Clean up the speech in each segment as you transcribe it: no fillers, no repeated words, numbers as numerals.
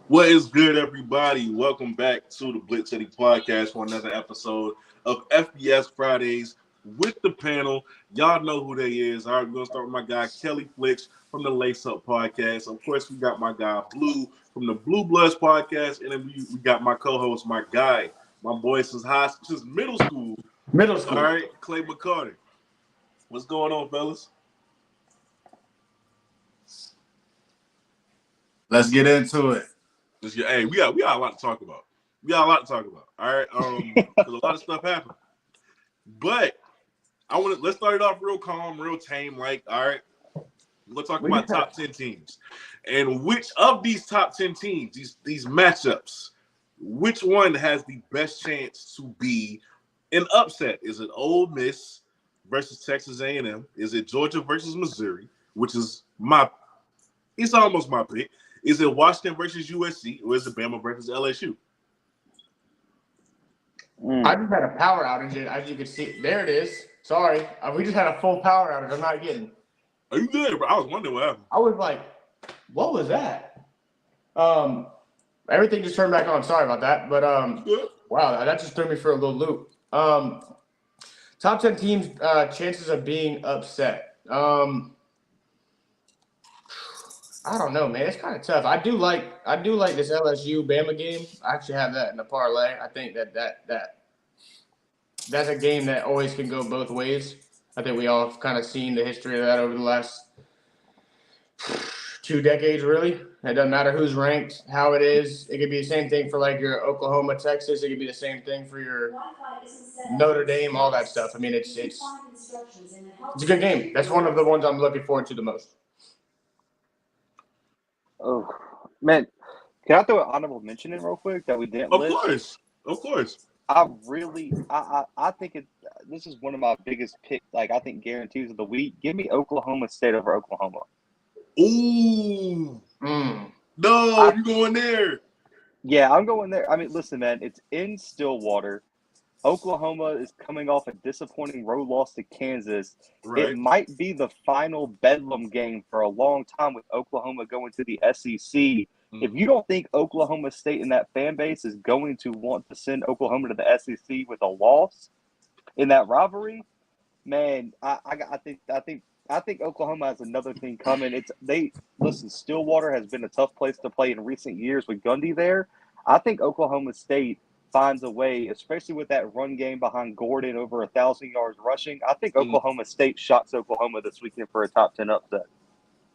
What is good, everybody? Welcome back to the Blitz City Podcast for another episode of FBS Fridays with the panel. Y'all know who they is. All right, we're going to start with my guy, Kelly Flicks from the Lace Up Podcast. Of course, we got my guy, Blue from the Blue Bloods Podcast. And then we got my co-host, my guy, my boy since middle school. Middle All school. right, Clay McCarter. What's going on, fellas? Let's get into it. Hey, we got a lot to talk about. All right, because a lot of stuff happened. But let's start it off real calm, real tame. Like, all right, let's talk about top 10 teams, and which of these top 10 teams, these matchups, which one has the best chance to be an upset? Is it Ole Miss versus Texas A&M? Is it Georgia versus Missouri, which is it's almost my pick? Is it Washington versus USC, or is it Bama versus LSU? I just had a power outage, as you can see. There it is. Sorry. We just had a full power outage. I'm not getting. Are you good, bro? I was wondering what happened. I was like, what was that? Everything just turned back on. Sorry about that. But, wow, that just threw me for a little loop. Top 10 teams, chances of being upset. I don't know, man. It's kind of tough. I do like this LSU Bama game. I actually have that in the parlay. I think that's a game that always can go both ways. I think we all have kind of seen the history of that over the last 2 decades, really. It doesn't matter who's ranked, how it is. It could be the same thing for like your Oklahoma, Texas. It could be the same thing for your Notre Dame, all that stuff. I mean, it's a good game. That's one of the ones I'm looking forward to the most. Oh, man. Can I throw an honorable mention in real quick that we didn't list? Of course. I think this is one of my biggest picks, like I think guarantees of the week. Give me Oklahoma State over Oklahoma. Ooh. No, you going there. Yeah, I'm going there. I mean, listen, man, it's in Stillwater. Oklahoma is coming off a disappointing road loss to Kansas. Right. It might be the final bedlam game for a long time with Oklahoma going to the SEC. If you don't think Oklahoma State and that fan base is going to want to send Oklahoma to the SEC with a loss in that rivalry, man, I think Oklahoma has another thing coming. Stillwater has been a tough place to play in recent years with Gundy there. I think Oklahoma State finds a way, especially with that run game behind Gordon, over 1,000 yards rushing. I think Oklahoma State shocks Oklahoma this weekend for a top 10 upset.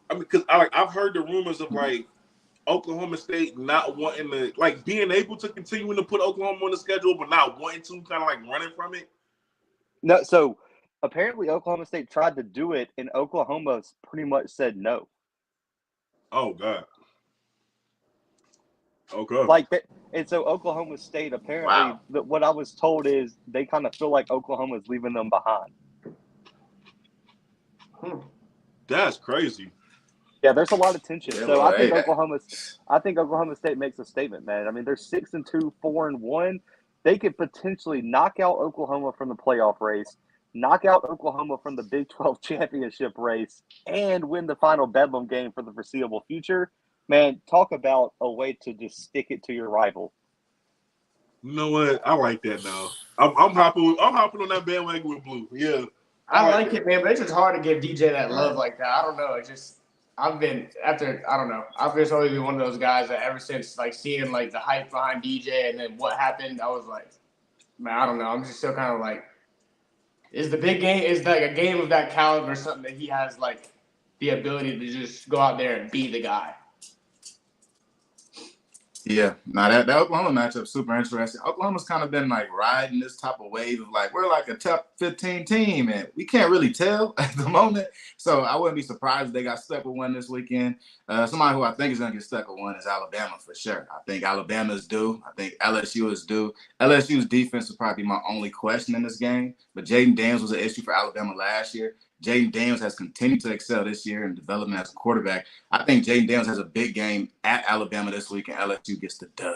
I mean, because I've heard the rumors of like Oklahoma State not wanting to, like being able to continue to put Oklahoma on the schedule, but not wanting to, kind of like running from it. No, so apparently Oklahoma State tried to do it, and Oklahoma pretty much said no. Oh God. Okay. And so Oklahoma State apparently, what I was told is they kind of feel like Oklahoma is leaving them behind. That's crazy. Yeah, there's a lot of tension. So I think Oklahoma State makes a statement, man. I mean, they're 6-2, 4-1. They could potentially knock out Oklahoma from the playoff race, knock out Oklahoma from the Big 12 championship race, and win the final bedlam game for the foreseeable future. Man, talk about a way to just stick it to your rival. You know what? I like that now. I'm hopping on that bandwagon with Blue. Yeah. I like it, man, but it's just hard to give DJ that love like that. I don't know. It's just I've just always been one of those guys that ever since like seeing like the hype behind DJ and then what happened, I was like, man, I don't know. I'm just still kind of like, is the big game, is like a game of that caliber something that he has like the ability to just go out there and be the guy? Yeah, that Oklahoma matchup super interesting. Oklahoma's kind of been like riding this type of wave of like we're like a top 15 team and we can't really tell at the moment. So I wouldn't be surprised if they got stuck with one this weekend. Somebody who I think is going to get stuck with one is Alabama for sure. I think Alabama is due. I think LSU is due. LSU's defense will probably be my only question in this game. But Jaden Daniels was an issue for Alabama last year. Jaden Daniels has continued to excel this year in development as a quarterback. I think Jaden Daniels has a big game at Alabama this week, and LSU gets the dub.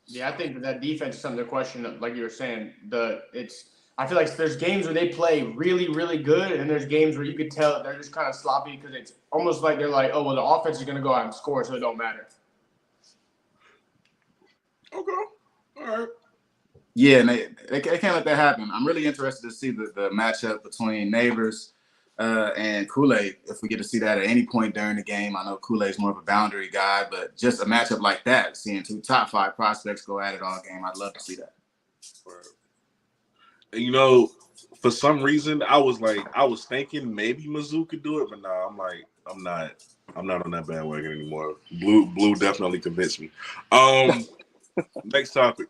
Yeah, I think that defense is something to question. Like you were saying, I feel like there's games where they play really, really good, and there's games where you could tell they're just kind of sloppy because it's almost like they're like, oh, well, the offense is going to go out and score, so it don't matter. Okay. All right. Yeah, and they can't let that happen. I'm really interested to see the matchup between Neighbors and Kool-Aid, if we get to see that at any point during the game. I know Kool-Aid's more of a boundary guy, but just a matchup like that, seeing two top 5 prospects go at it all game, I'd love to see that. You know, for some reason, I was thinking maybe Mizzou could do it, but nah, I'm not on that bandwagon anymore. Blue definitely convinced me. Next topic.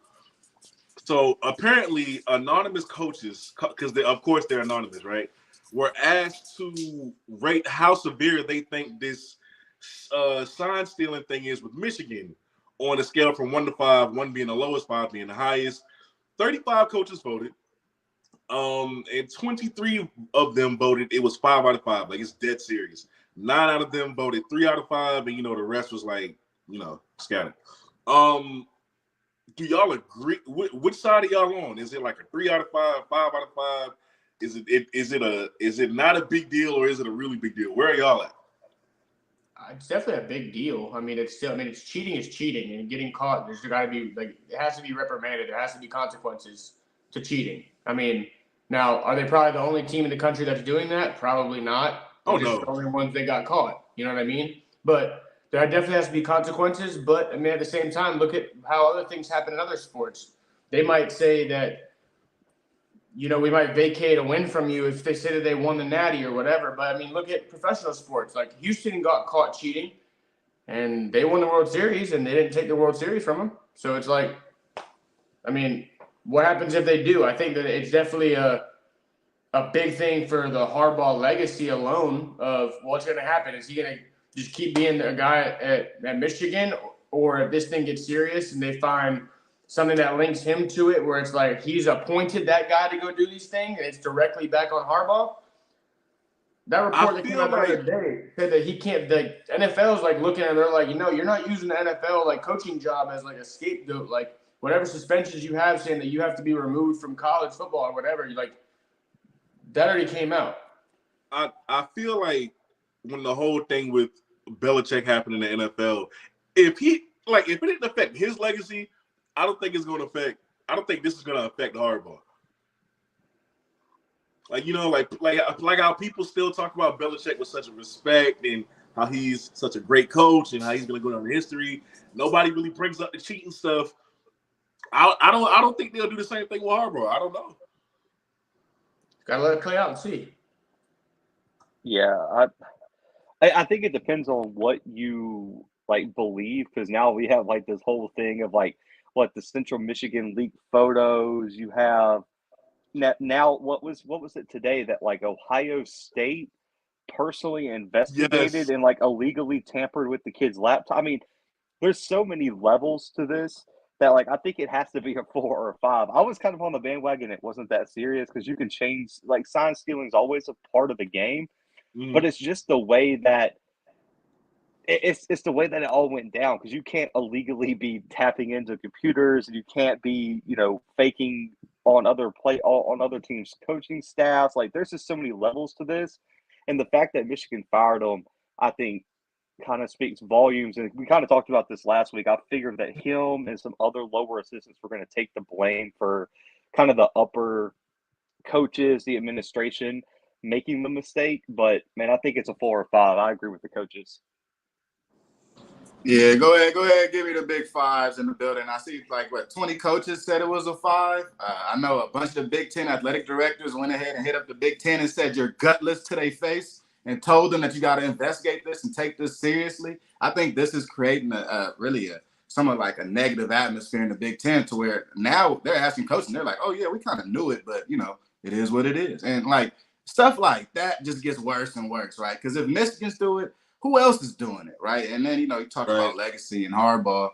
So apparently, anonymous coaches, because of course they're anonymous, right? Were asked to rate how severe they think this sign stealing thing is with Michigan on a scale from 1 to 5, 1 being the lowest, 5 being the highest. 35 coaches voted. And 23 of them voted it was 5 out of 5. Like, it's dead serious. 9 out of them voted 3 out of 5, and the rest was like, scattered. Do y'all agree? Which side are y'all on? Is it like a 3 out of 5, 5 out of 5? Is it not a big deal, or is it a really big deal? Where are y'all at? It's definitely a big deal. I mean, it's cheating is cheating, and getting caught, there's got to be it has to be reprimanded. There has to be consequences to cheating. I mean, now are they probably the only team in the country that's doing that? Probably not. They're just the only ones that got caught. You know what I mean? But there definitely has to be consequences. But I mean, at the same time, look at how other things happen in other sports. They might say that, we might vacate a win from you if they say that they won the Natty or whatever. But I mean, look at professional sports. Like Houston got caught cheating, and they won the World Series, and they didn't take the World Series from them. So it's like, I mean, what happens if they do? I think that it's definitely a big thing for the Harbaugh legacy alone of what's going to happen. Is he going to just keep being a guy at Michigan, or if this thing gets serious and they find something that links him to it, where it's like he's appointed that guy to go do these things, and it's directly back on Harbaugh? That report that came out the other day said that he can't. The NFL is looking at it, they're like, you're not using the NFL coaching job as a scapegoat. Whatever suspensions you have, saying that you have to be removed from college football or whatever, that already came out. I feel like when the whole thing with Belichick happened in the NFL, if it didn't affect his legacy, I don't think this is going to affect Harbaugh. Like how people still talk about Belichick with such a respect, and how he's such a great coach, and how he's going to go down in history. Nobody really brings up the cheating stuff. I don't think they'll do the same thing with Harbaugh. I don't know. Gotta let it play out and see. Yeah, I think it depends on what you believe, because now we have this whole thing of the Central Michigan leaked photos. You have now what was it today that Ohio State personally investigated and illegally tampered with the kid's laptop. I mean, there's so many levels to this that I think it has to be a 4 or a 5. I was kind of on the bandwagon. It wasn't that serious because you can change. Sign stealing is always a part of the game, but it's just the way that it's the way that it all went down, because you can't illegally be tapping into computers, and you can't be faking on other teams' coaching staffs. There's just so many levels to this, and the fact that Michigan fired him, I think, kind of speaks volumes. And we kind of talked about this last week. I figured that him and some other lower assistants were going to take the blame for kind of the upper coaches, the administration, making the mistake. But man, I think it's a 4 or 5. I agree with the coaches. Yeah, go ahead, give me the big 5s in the building. I see 20 coaches said it was a 5. I know a bunch of the Big Ten athletic directors went ahead and hit up the Big Ten and said you're gutless to their face, and told them that you got to investigate this and take this seriously. I think this is creating somewhat like a negative atmosphere in the Big Ten, to where now they're asking coaches, and they're like, oh yeah, we kind of knew it, but it is what it is. And stuff like that just gets worse and worse, right? Because if Michigan's doing it, who else is doing it, right? And then, you talk about legacy and Harbaugh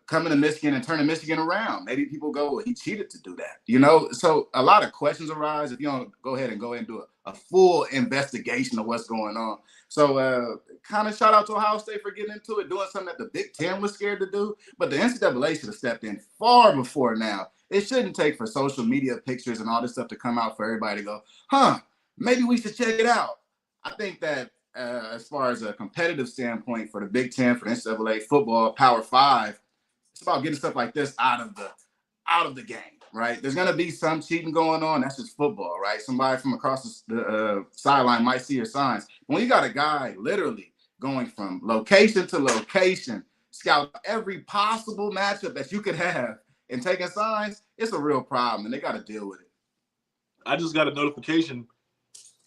coming to Michigan and turning Michigan around. Maybe people go, well, he cheated to do that, So a lot of questions arise if you don't go ahead and do a full investigation of what's going on. So kind of shout out to Ohio State for getting into it, doing something that the Big Ten was scared to do. But the NCAA should have stepped in far before now. It shouldn't take for social media pictures and all this stuff to come out for everybody to go, maybe we should check it out. I think that as far as a competitive standpoint for the Big Ten, for the NCAA football, Power 5, it's about getting stuff like this out of the game, right? There's gonna be some cheating going on. That's just football, right? Somebody from across the sideline might see your signs. When you got a guy literally going from location to location, scout every possible matchup that you could have, and taking signs, it's a real problem, and they got to deal with it. I just got a notification.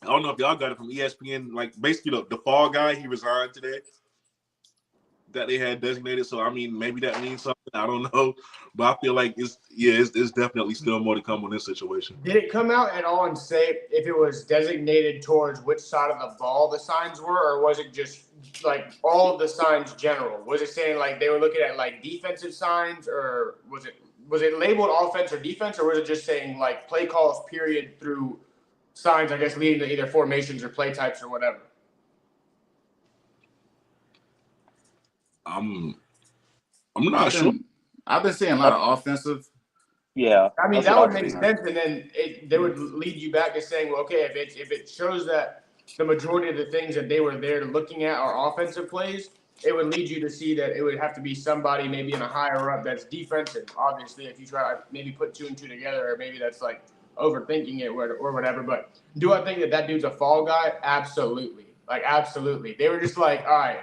I don't know if y'all got it from ESPN. Like basically the fall guy, he resigned today. That they had designated. So I mean, maybe that means something. I don't know, but I feel like it's definitely still more to come on this situation. Did it come out at all and say if it was designated towards which side of the ball the signs were, or was it just like all of the signs general? Was it saying like they were looking at like defensive signs, or was it labeled offense or defense, or was it just saying like play calls period through signs, I guess, leading to either formations or play types or whatever? I'm not sure. I've been seeing a lot of offensive. Yeah, I mean, that would make sense, and then they would lead you back to saying, well, okay, if it shows that the majority of the things that they were there looking at are offensive plays, it would lead you to see that it would have to be somebody maybe in a higher up that's defensive. Obviously, if you try to maybe put 2 and 2 together, or maybe that's like overthinking it or whatever. But do I think that dude's a fall guy? Absolutely. Like, absolutely. They were just like, all right,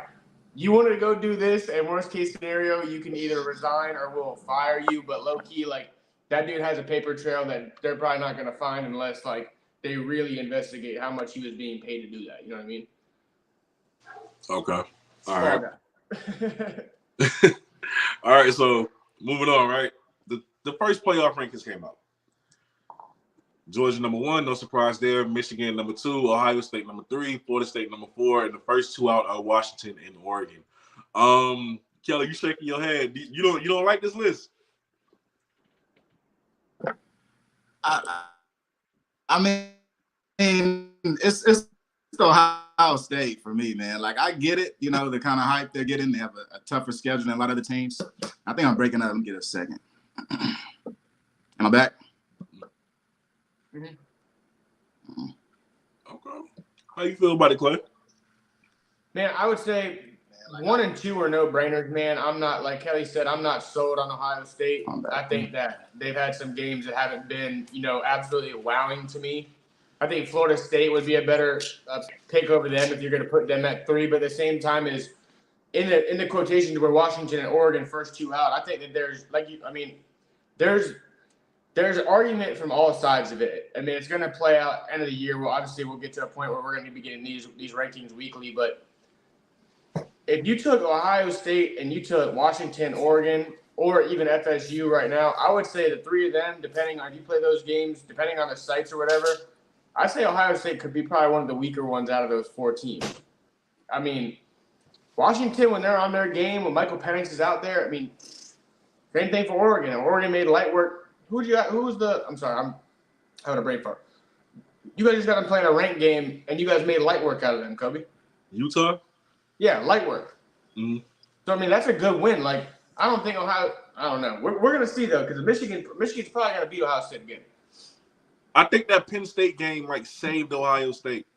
you wanted to go do this, and worst case scenario, you can either resign or we'll fire you. But low key, like, that dude has a paper trail that they're probably not going to find unless, like, they really investigate how much he was being paid to do that. You know what I mean? Okay. All Fall right. All right. So moving on, right? The first playoff rankings came out. Georgia number 1, no surprise there. Michigan number 2, Ohio State number 3, Florida State number 4, and the first 2 out are Washington and Oregon. Kelly, you shaking your head. You don't like this list? I mean, it's Ohio State for me, man. Like, I get it, the kind of hype they're getting. They have a tougher schedule than a lot of the teams. I think I'm breaking up. Let me get a second. Am I back? Mm-hmm. Okay. How you feel about it, Clay? Man, I would say 1 and 2 are no-brainers, man. I'm not, like Kelly said, I'm not sold on Ohio State. I think that they've had some games that haven't been, absolutely wowing to me. I think Florida State would be a better pick over them if you're going to put them at 3. But at the same time, is in the quotations where Washington and Oregon first 2 out, I think that there's an argument from all sides of it. I mean, it's going to play out end of the year. Well, obviously, we'll get to a point where we're going to be getting these rankings weekly. But if you took Ohio State and you took Washington, Oregon, or even FSU right now, I would say the 3 of them, depending on if you play those games, depending on the sites or whatever, I'd say Ohio State could be probably one of the weaker ones out of those 4 teams. I mean, Washington, when they're on their game, when Michael Penix is out there, I mean, same thing for Oregon. Oregon made light work. I'm sorry, I'm having a brain fart. You guys just got to play in a ranked game, and you guys made light work out of them, Kobe. Utah? Yeah, light work. Mm-hmm. So, I mean, that's a good win. Like, I don't think Ohio – I don't know. We're going to see, though, because Michigan's probably going to beat Ohio State again. I think that Penn State game, saved Ohio State.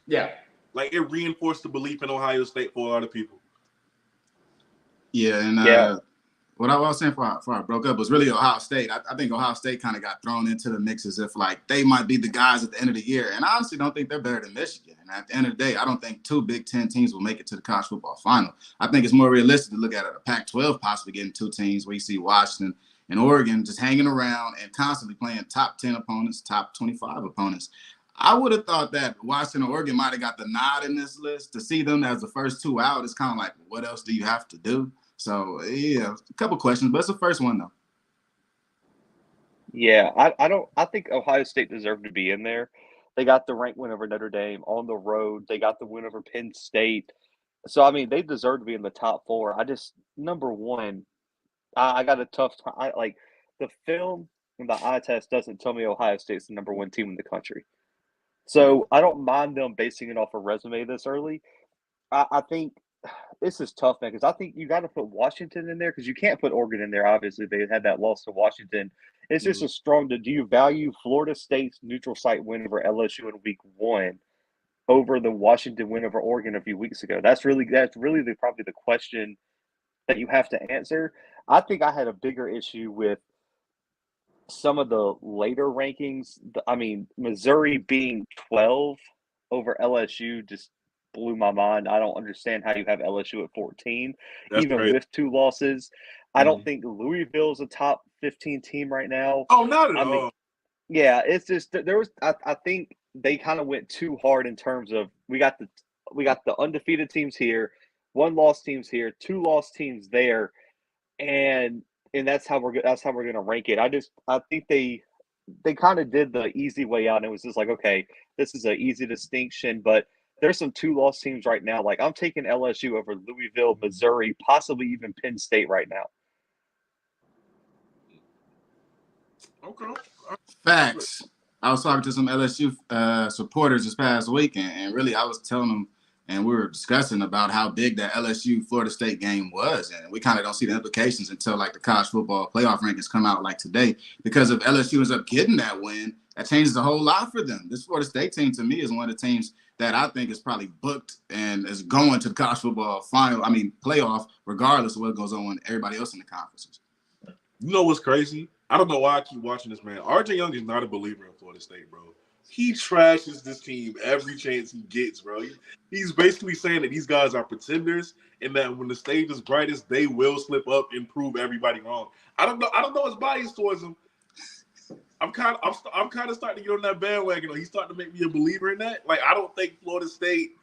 Yeah. Like, it reinforced the belief in Ohio State for a lot of people. Yeah, and what I was saying before I broke up was really Ohio State. I think Ohio State kind of got thrown into the mix as if, they might be the guys at the end of the year. And I honestly don't think they're better than Michigan. And at the end of the day, I don't think 2 Big Ten teams will make it to the college football final. I think it's more realistic to look at a Pac-12 possibly getting 2 teams where you see Washington and Oregon just hanging around and constantly playing top 10 opponents, top 25 opponents. I would have thought that Washington and Oregon might have got the nod in this list. To see them as the first 2 out, it's kind of like, what else do you have to do? So, yeah, a couple questions, but it's the first one, though. Yeah, I think Ohio State deserved to be in there. They got the ranked win over Notre Dame on the road. They got the win over Penn State. So, I mean, they deserve to be in the top 4. Number 1, I got a tough time. The film and the eye test doesn't tell me Ohio State's the number 1 team in the country. So, I don't mind them basing it off a resume this early. I think this is tough, man, because I think you got to put Washington in there because you can't put Oregon in there. Obviously, they had that loss to Washington. It's just a strong. Do you value Florida State's neutral site win over LSU in week 1 over the Washington win over Oregon a few weeks ago? That's really probably the question that you have to answer. I think I had a bigger issue with some of the later rankings. I mean, Missouri being 12 over LSU just blew my mind. I don't understand how you have LSU at 14, That's even crazy. with 2 losses. I don't think Louisville's a top 15 team right now. Oh, not at I mean, all. yeah, it's just there was. I think they kind of went too hard in terms of we got the undefeated teams here, 1 loss teams here, 2 loss teams there, and that's how we're gonna rank it. I think they kind of did the easy way out, and it was just like, okay, this is an easy distinction, but there's some 2 loss teams right now. Like I'm taking LSU over Louisville, Missouri, possibly even Penn State right now. Okay. Facts. I was talking to some LSU supporters this past weekend, and really I was telling them, and we were discussing about how big that LSU Florida State game was, and we kind of don't see the implications until like the college football playoff rankings come out like today. Because if LSU ends up getting that win, that changes a whole lot for them. This Florida State team to me is one of the teams that I think is probably booked and is going to the college football playoff, regardless of what goes on with everybody else in the conferences. You know what's crazy? I don't know why I keep watching this man. RJ Young is not a believer in Florida State, bro. He trashes this team every chance he gets, bro. He's basically saying that these guys are pretenders and that when the stage is brightest, they will slip up and prove everybody wrong. I don't know his bias towards him. I'm kind of starting to get on that bandwagon. He's starting to make me a believer in that. Like I don't think Florida State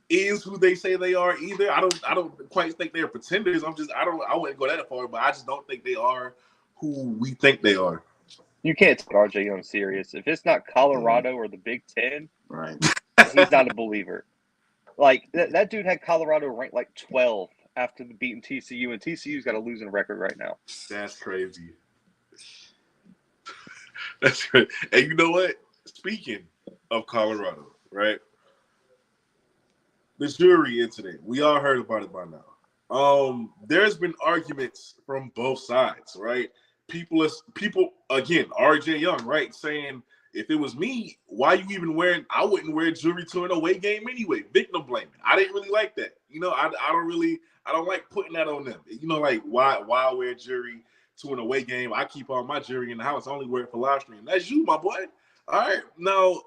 is who they say they are either. I don't quite think they're pretenders. I wouldn't go that far, but I just don't think they are who we think they are. You can't take RJ Young serious. If it's not Colorado or the Big Ten, right? He's not a believer. Like that dude had Colorado ranked like 12 after beating TCU, and TCU's got a losing record right now. That's crazy. That's great. And you know what? Speaking of Colorado, right? The jury incident. We all heard about it by now. There's been arguments from both sides, right? People again, RJ Young, right, saying if it was me, why you even wearing? I wouldn't wear jewelry to an away game anyway. Victim blaming. I didn't really like that. I don't like putting that on them. Like why wear jewelry to an away game? I keep all my jewelry in the house. I only wear it for live stream. That's you, my boy. All right. Now,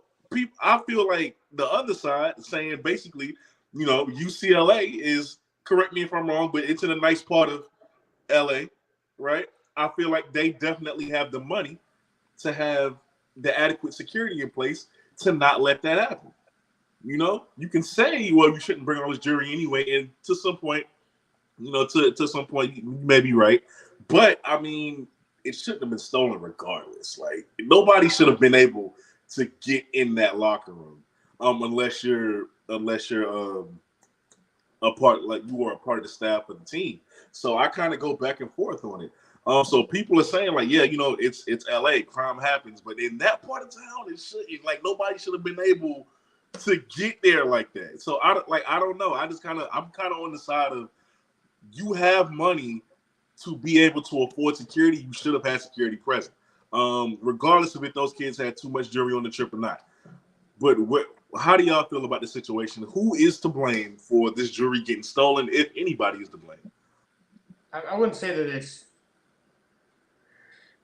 I feel like the other side saying basically, UCLA is, correct me if I'm wrong, but it's in a nice part of LA, right? I feel like they definitely have the money to have the adequate security in place to not let that happen. You can say, well, you shouldn't bring all this jewelry anyway, and to some point, you may be right. But I mean, it shouldn't have been stolen regardless. Like nobody should have been able to get in that locker room, unless you're a part, like you are a part of the staff of the team. So I kind of go back and forth on it. So people are saying like, yeah, it's LA, crime happens, but in that part of town, it shouldn't. Like nobody should have been able to get there like that. So I don't know. I'm kind of on the side of you have money to be able to afford security. You should have had security present, regardless of if those kids had too much jewelry on the trip or not. But how do y'all feel about the situation? Who is to blame for this jewelry getting stolen, if anybody is to blame? I wouldn't say that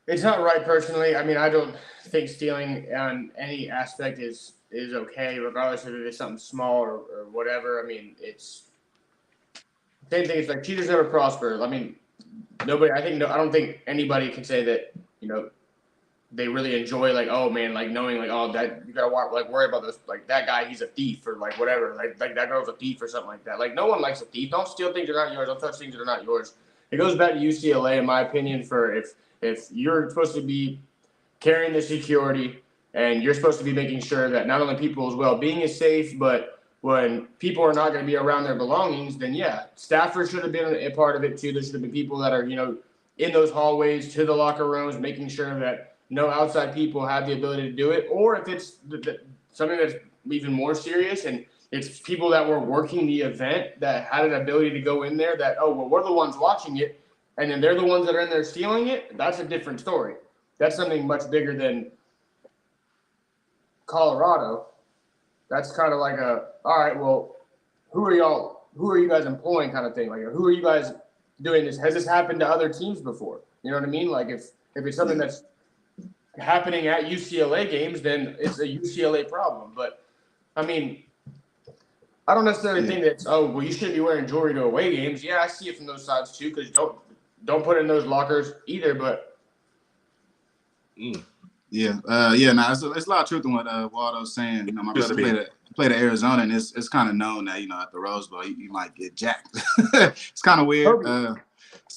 it's not right personally. I mean, I don't think stealing on any aspect is okay, regardless if it is something small or whatever. I mean, it's same thing. It's like cheaters never prosper. I mean, I don't think anybody can say that, they really enjoy like, oh man, like knowing like, oh, that you gotta worry about this, like that guy, he's a thief or like whatever, like that girl's a thief or something like that. Like no one likes a thief. Don't steal things that are not yours. Don't touch things that are not yours. It goes back to UCLA, in my opinion, for if you're supposed to be carrying the security and you're supposed to be making sure that not only people's well-being is safe, but when people are not going to be around their belongings, then yeah, staffers should have been a part of it too. There should have been people that are, in those hallways to the locker rooms, making sure that no outside people have the ability to do it. Or if it's something that's even more serious and it's people that were working the event that had an ability to go in there that, oh, well, we're the ones watching it, and then they're the ones that are in there stealing it, that's a different story. That's something much bigger than Colorado. That's kind of like all right, well, who are you guys employing kind of thing? Like, who are you guys doing this? Has this happened to other teams before? You know what I mean? Like if it's something that's happening at UCLA games, then it's a UCLA problem. But I mean, I don't necessarily think that's you shouldn't be wearing jewelry to away games. Yeah, I see it from those sides too, because don't put it in those lockers either. But yeah, nah, it's a lot of truth in what Waldo's saying. You know, my brother played at Arizona, and it's kind of known that, you know, at the Rose Bowl you might get jacked. It's kind of weird.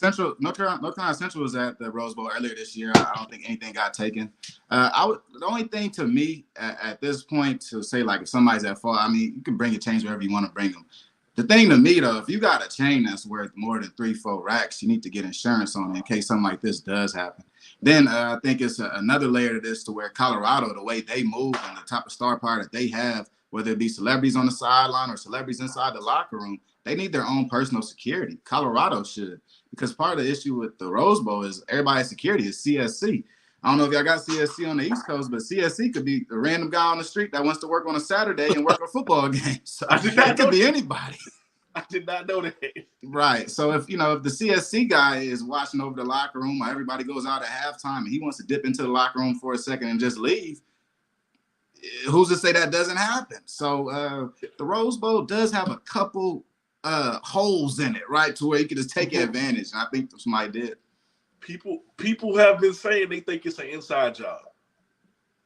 North Carolina Central was at the Rose Bowl earlier this year. I don't think anything got taken. The only thing to me at this point to say, like, if somebody's at fault, I mean, you can bring your chains wherever you want to bring them. The thing to me, though, if you got a chain that's worth more than 3-4 racks, you need to get insurance on it in case something like this does happen. Then I think it's another layer to this, to where Colorado, the way they move and the type of star power that they have, whether it be celebrities on the sideline or celebrities inside the locker room, they need their own personal security. Colorado should, because part of the issue with the Rose Bowl is everybody's security is CSC. I don't know if y'all got CSC on the East Coast, but CSC could be the random guy on the street that wants to work on a Saturday and work a football game. So it could be anybody. I did not know that. Right. So if the CSC guy is watching over the locker room, or everybody goes out at halftime and he wants to dip into the locker room for a second and just leave, who's to say that doesn't happen? So the Rose Bowl does have a couple holes in it, right, to where you can just take advantage. And I think somebody did. People have been saying they think it's an inside job.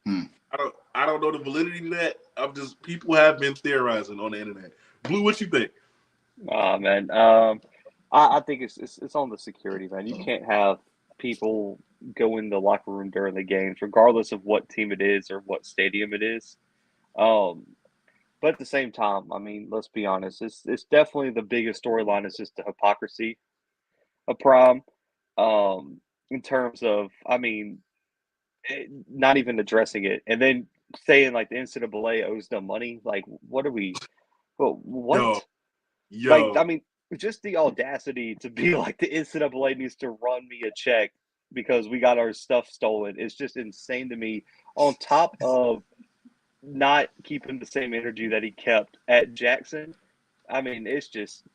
I don't know the validity of that. People have been theorizing on the internet. Blue, what you think? Man, I think it's on the security, man. You can't have people go in the locker room during the games, regardless of what team it is or what stadium it is. But at the same time, I mean, let's be honest. It's definitely the biggest storyline is just the hypocrisy of Prime. In terms of, I mean, not even addressing it, and then saying like the NCAA owes them money. Like, what are we? Well, what? Yo. Like, I mean, just the audacity to be like the NCAA needs to run me a check because we got our stuff stolen. It's just insane to me. On top of not keeping the same energy that he kept at Jackson, I mean, it's just.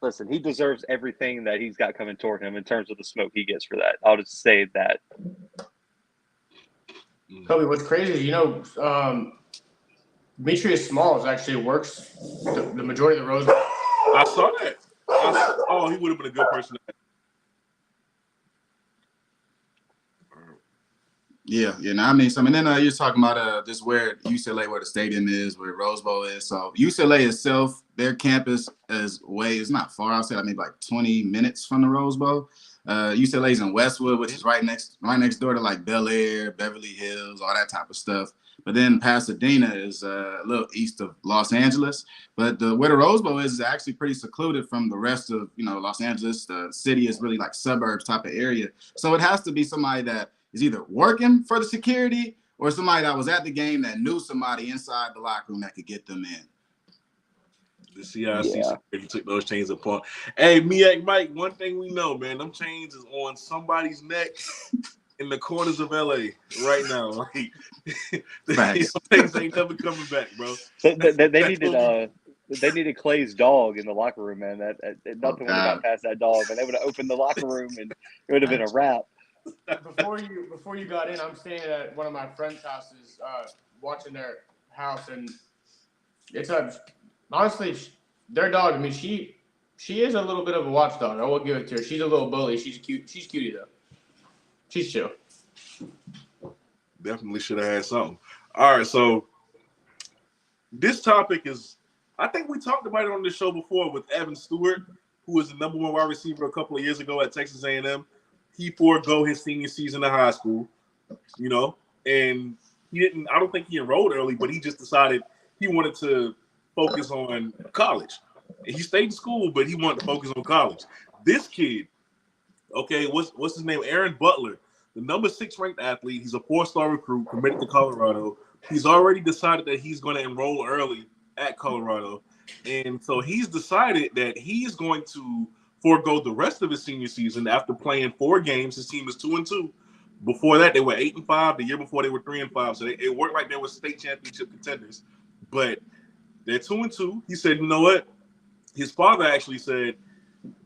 Listen, he deserves everything that he's got coming toward him in terms of the smoke he gets for that. I'll just say that. Kobe, what's crazy is, Demetrius Smalls actually works the majority of the Rose Bowl. I saw that. He would have been a good person. Yeah. No, I mean, and then you're talking about just where UCLA, where the stadium is, where Rose Bowl is. So UCLA itself, their campus is not far. I'll say maybe like 20 minutes from the Rose Bowl. UCLA's in Westwood, which is right next door to like Bel Air, Beverly Hills, all that type of stuff. But then Pasadena is a little east of Los Angeles. But where the Rose Bowl is actually pretty secluded from the rest of Los Angeles. The city is really like suburbs type of area. So it has to be somebody that is either working for the security or somebody that was at the game that knew somebody inside the locker room that could get them in. The CIC security took those chains apart. Hey, Miak Mike, one thing we know, man, them chains is on somebody's neck in the corners of LA right now. Like, these things ain't never coming back, bro. They needed Clay's dog in the locker room, man. That nothing would have got past that dog, and they would have opened the locker room, and it would have been a wrap. Before you got in, I'm staying at one of my friends' houses, watching their house, and it's honestly their dog. I mean, she is a little bit of a watchdog. I will give it to her. She's a little bully. She's cute. She's cutie though. She's chill. Definitely should have had something. All right, so this topic is, I think we talked about it on this show before with Evan Stewart, who was the number 1 wide receiver a couple of years ago at Texas A&M. He forego his senior season of high school, and he didn't. I don't think he enrolled early, but he just decided he wanted to focus on college. And he stayed in school, but he wanted to focus on college. This kid, okay, what's his name? Aaron Butler, the number 6 ranked athlete. He's a 4-star recruit committed to Colorado. He's already decided that he's going to enroll early at Colorado, and so he's decided that he's going to forego the rest of his senior season after playing 4 games. His team is 2-2. Before that, they were 8-5. The year before, they were 3-5. So it worked like they were state championship contenders. But they're 2-2. He said, you know what? His father actually said,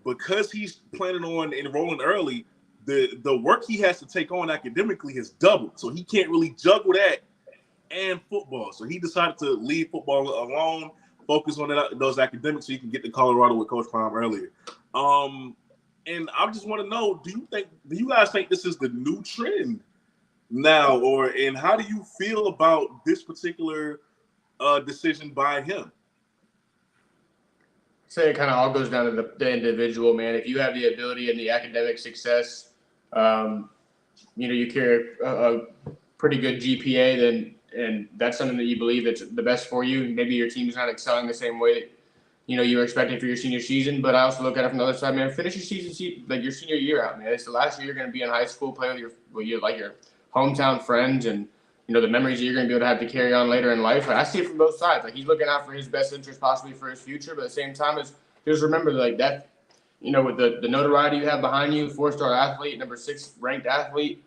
because he's planning on enrolling early, the work he has to take on academically has doubled. So he can't really juggle that and football. So he decided to leave football alone, focus on those academics so he can get to Colorado with Coach Prime earlier. And I just want to know, do you guys think this is the new trend now, and how do you feel about this particular decision by him? Say it kind of all goes down to the individual, man. If you have the ability and the academic success, you carry a pretty good GPA, then and that's something that you believe that's the best for you. Maybe your team's not excelling the same way that you were expecting for your senior season. But I also look at it from the other side, man. Finish your season like your senior year out, man. It's the last year you're going to be in high school, play with your hometown friends, and the memories that you're going to be able to have to carry on later in life. I see it from both sides. Like, he's looking out for his best interest, possibly for his future, but at the same time, just remember that with the notoriety you have behind you, 4-star athlete, number 6 ranked athlete,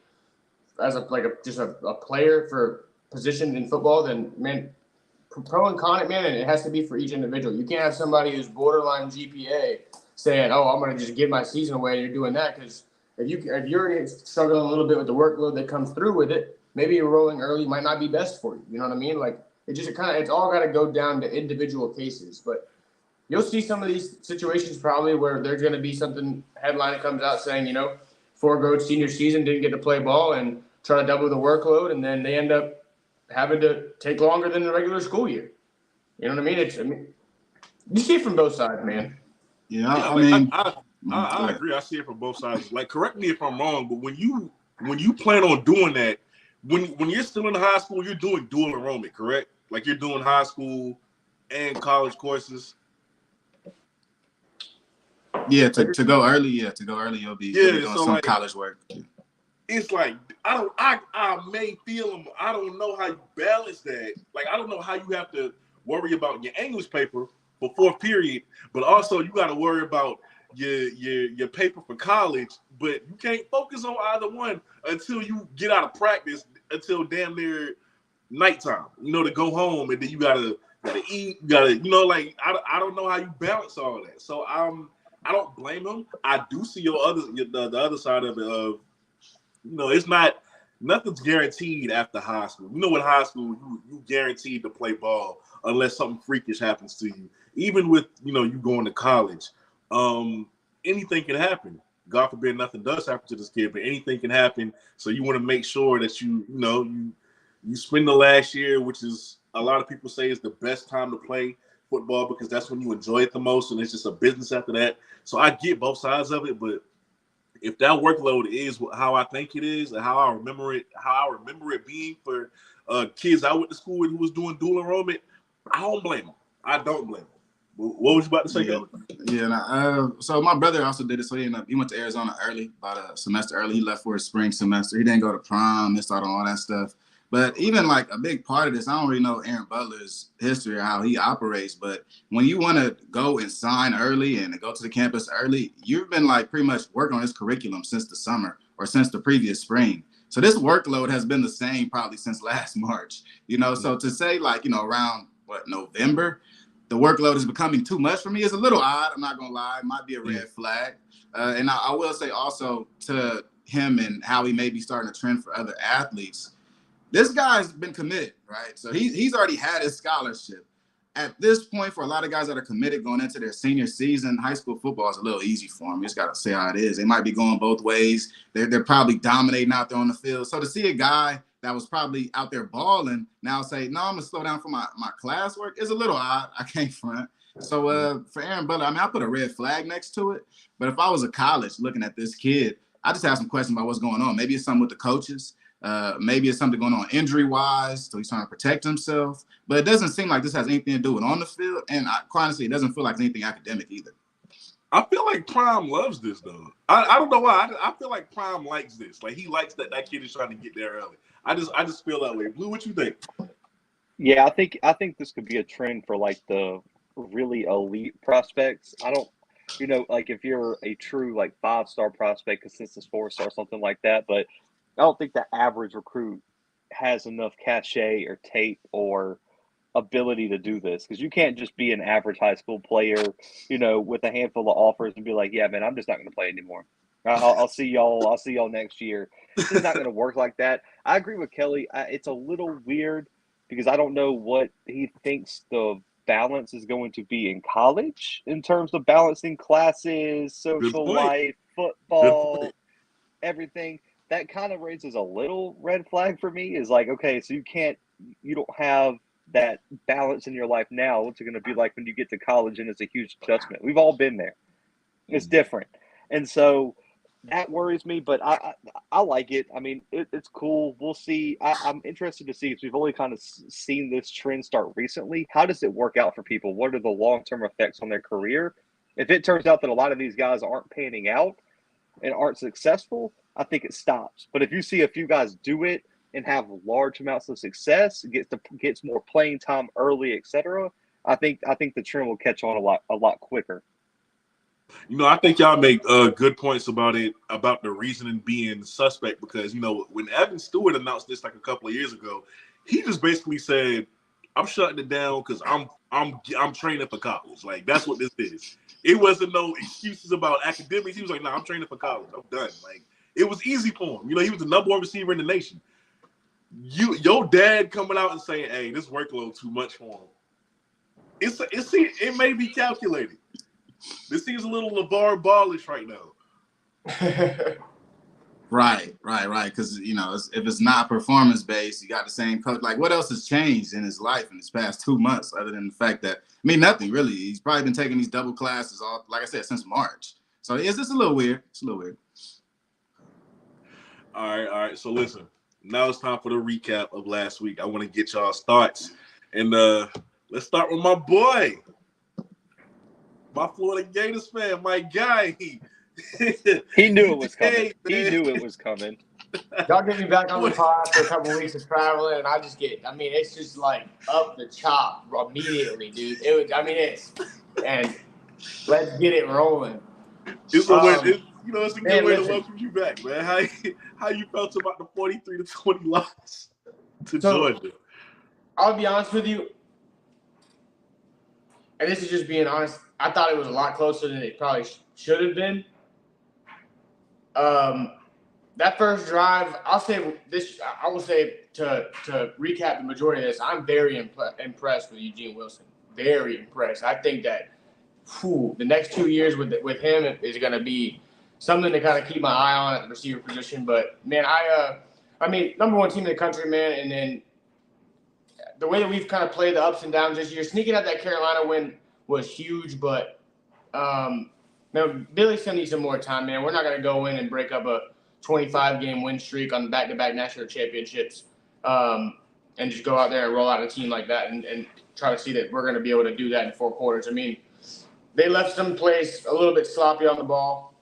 as a player for position in football, then man, pro and con it, man, and it has to be for each individual. You can't have somebody who's borderline GPA saying, "Oh, I'm going to just give my season away," and you're doing that because if you're struggling a little bit with the workload that comes through with it, maybe enrolling early might not be best for you. You know what I mean? Like, it's all got to go down to individual cases. But you'll see some of these situations probably where there's going to be something headline that comes out saying, foregoed senior season, didn't get to play ball and try to double the workload, and then they end up having to take longer than the regular school year. You know what I mean? You see it from both sides, man. Yeah, I agree. I see it from both sides. Like, correct me if I'm wrong, but when you plan on doing that, when you're still in high school, you're doing dual enrollment, correct? Like, you're doing high school and college courses. Yeah, to go early. Yeah, to go early, you'll be doing some college work. It's like I may feel them. I don't know how you balance that. Like, I don't know how you have to worry about your English paper for 4th period, but also you got to worry about your paper for college. But you can't focus on either one until you get out of practice until damn near nighttime. To go home, and then you gotta eat. You gotta I don't know how you balance all that. So I don't blame him. I do see the other side of it. It's nothing's guaranteed after high school. With high school, you guaranteed to play ball unless something freakish happens to you. Even with you going to college, anything can happen. God forbid nothing does happen to this kid, but anything can happen. So you want to make sure that you spend the last year, which is a lot of people say is the best time to play football because that's when you enjoy it the most, and it's just a business after that. So I get both sides of it, but if that workload is how I think it is and how I remember it being for kids I went to school with who was doing dual enrollment, I don't blame them. I don't blame them. What was you about to say? So my brother also did it. So he went to Arizona early, about a semester early. He left for his spring semester. He didn't go to prom, missed out on all that stuff. But even like a big part of this, I don't really know Aaron Butler's history or how he operates. But when you want to go and sign early and go to the campus early, you've been like pretty much working on this curriculum since the summer or since the previous spring. So this workload has been the same probably since last March. So to say around November, the workload is becoming too much for me is a little odd. I'm not gonna lie, it might be a red flag. And I will say also to him and how he may be starting a trend for other athletes. This guy's been committed, right? So he's already had his scholarship. At this point, for a lot of guys that are committed going into their senior season, high school football is a little easy for them. You just got to say how it is. They might be going both ways. They're probably dominating out there on the field. So to see a guy that was probably out there balling now say, no, I'm going to slow down for my classwork is a little odd. I can't front. So for Aaron Butler, I put a red flag next to it. But if I was a college looking at this kid, I just have some questions about what's going on. Maybe it's something with the coaches. Maybe it's something going on injury-wise, so he's trying to protect himself. But it doesn't seem like this has anything to do with on the field. And quite honestly, it doesn't feel like anything academic either. I feel like Prime loves this, though. I don't know why. I feel like Prime likes this. Like, he likes that kid is trying to get there early. I just feel that way. Blue, what you think? Yeah, I think this could be a trend for like the really elite prospects. I don't, like if you're a true like 5-star prospect, consensus 4-star, something like that. But I don't think the average recruit has enough cachet or tape or ability to do this because you can't just be an average high school player, with a handful of offers and be like, yeah, man, I'm just not going to play anymore. I'll see y'all. I'll see y'all next year. It's just not going to work like that. I agree with Kelly. It's a little weird because I don't know what he thinks the balance is going to be in college in terms of balancing classes, social life, football, everything. That kind of raises a little red flag for me. Is like, okay, so you don't have that balance in your life now. What's it going to be like when you get to college? And it's a huge adjustment. We've all been there. It's different. And so that worries me, but I like it. I mean, it's cool. We'll see. I'm interested to see because we've only kind of seen this trend start recently. How does it work out for people? What are the long-term effects on their career? If it turns out that a lot of these guys aren't panning out and aren't successful, I think it stops. But if you see a few guys do it and have large amounts of success, gets more playing time early, etc., I think the trend will catch on a lot quicker. I think y'all make good points about it, about the reasoning being suspect, because when Evan Stewart announced this like a couple of years ago, he just basically said, "I'm shutting it down because I'm training for college. Like that's what this is." It wasn't no excuses about academics. He was like, "Nah, I'm training for college. I'm done." Like it was easy for him. He was the number one receiver in the nation. Your dad coming out and saying, "Hey, this workload too much for him." It may be calculated. This seems a little LeVar Ballish right now. Right. Because if it's not performance based, you got the same coach. Like, what else has changed in his life in his past 2 months, other than the fact that nothing really. He's probably been taking these double classes all, like I said, since March. So it's just a little weird. It's a little weird. All right. So listen, now it's time for the recap of last week. I want to get y'all's thoughts, and let's start with my boy. My Florida Gators fan, my guy. He knew it was coming. He knew it was coming. Y'all get me back on the pod after a couple of weeks of traveling, and it's just like up the chop immediately, dude. And let's get it rolling. It's a good way to welcome you back, man. How you felt about the 43-20 loss to Georgia? I'll be honest with you, and this is just being honest. I thought it was a lot closer than it probably should have been. That first drive, I will say to recap the majority of this, I'm very impressed with Eugene Wilson. Very impressed. I think that the next 2 years with him is going to be something to kind of keep my eye on at the receiver position. But man, number one team in the country, man, and then the way that we've kind of played the ups and downs this year, sneaking out that Carolina win was huge, but Billy still needs some more time, man. We're not going to go in and break up a 25-game win streak on back-to-back national championships and just go out there and roll out a team like that and try to see that we're going to be able to do that in 4 quarters. I mean, they left some plays a little bit sloppy on the ball.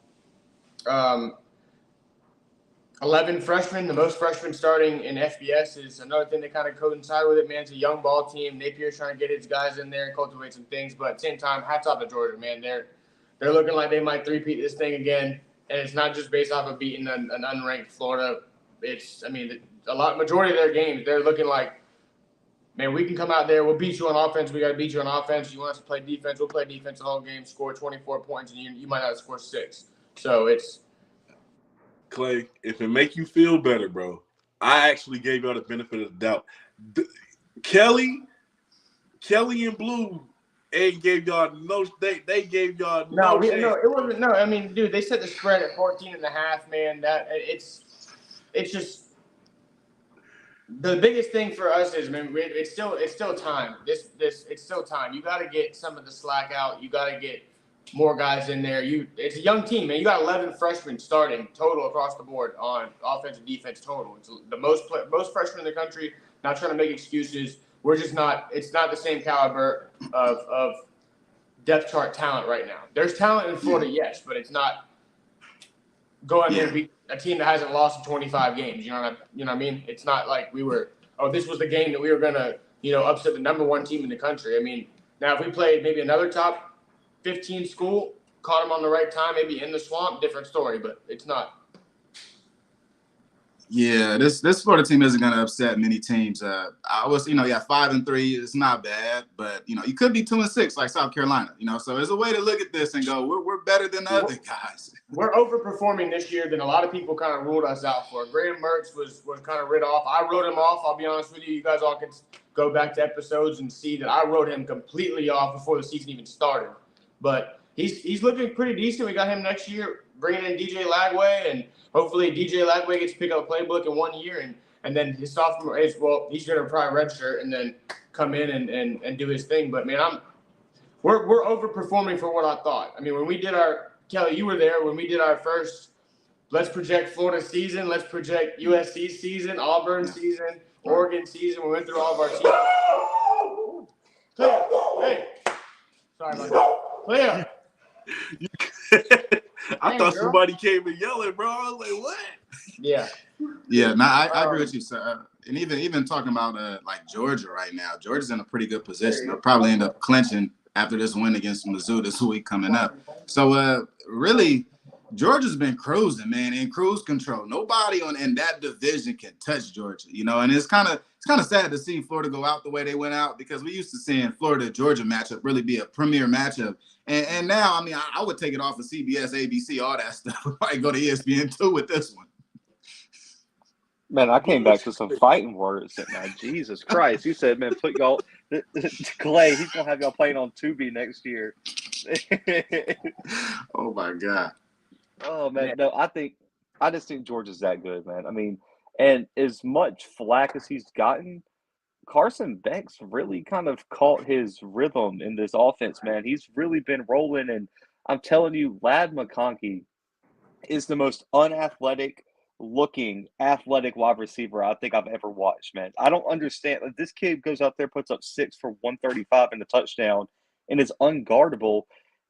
11 freshmen, the most freshmen starting in FBS is another thing that kind of coincide with it, man. It's a young ball team. Napier's trying to get his guys in there and cultivate some things. But at the same time, hats off to Georgia, man. They're looking like they might three-peat this thing again. And it's not just based off of beating an unranked Florida. Majority of their games, they're looking like, man, we can come out there. We'll beat you on offense. We got to beat you on offense. You want us to play defense? We'll play defense the whole game, score 24 points, and you might not score 6. So it's – Clay, if it make you feel better, bro, I actually gave y'all the benefit of the doubt. Kelly and Blue ain't gave y'all no. They gave y'all no. It wasn't. No, I mean, dude, they set the spread at 14.5. Man, that it's just the biggest thing for us is, man, it's still time. It's still time. You got to get some of the slack out. You got to get more guys in there. It's a young team, man. You got 11 freshmen starting total across the board on offense and defense total. It's the most freshmen in the country. Not trying to make excuses. We're just not. It's not the same caliber of depth chart talent right now. There's talent in Florida, yes, but it's not going there and beat a team that hasn't lost in 25 games. You know what I mean? It's not like we were. Oh, this was the game that we were gonna upset the number one team in the country. I mean, now if we played maybe another top 15 school, caught them on the right time, maybe in the swamp, different story, but it's not. Yeah, this Florida team isn't going to upset many teams. I was, 5-3. It's not bad, but you could be 2-6 like South Carolina. So there's a way to look at this and go, we're better than the other guys. We're overperforming this year than a lot of people kind of ruled us out for. Graham Mertz was kind of written off. I wrote him off. I'll be honest with you. You guys all can go back to episodes and see that I wrote him completely off before the season even started. But he's looking pretty decent. We got him next year, bringing in DJ Lagway, and hopefully DJ Lagway gets to pick up a playbook in 1 year, and then his sophomore is, well, he's going to probably redshirt and then come in and do his thing. But man, we're overperforming for what I thought. I mean, when we did our Kelly, you were there when we did our first. Let's project Florida season. Let's project USC season, Auburn season, Oregon season. We went through all of our teams. Hey, sorry about that. Clear. I thought somebody came and yelling, bro. I was like, what? Yeah. Yeah, no, I agree with you, sir. And even talking about like Georgia right now, Georgia's in a pretty good position. They'll probably end up clinching after this win against Mizzou this week coming up. So really, Georgia's been cruising, man, in cruise control. Nobody in that division can touch Georgia, and it's kind of sad to see Florida go out the way they went out, because we used to seeing Florida-Georgia matchup really be a premier matchup. And now, I mean, I would take it off of CBS, ABC, all that stuff. Probably go to ESPN2 with this one. Man, I came back to some fighting words. Man, Jesus Christ. You said, man, put y'all – Clay, he's going to have y'all playing on Tubi next year. Oh, my God. Oh, man. No, I just think Georgia's that good, man. I mean, and as much flack as he's gotten, Carson Beck's really kind of caught his rhythm in this offense, man. He's really been rolling, and I'm telling you, Ladd McConkey is the most unathletic-looking, athletic wide receiver I think I've ever watched, man. I don't understand. Like, this kid goes out there, puts up 6 for 135 and a touchdown, and is unguardable.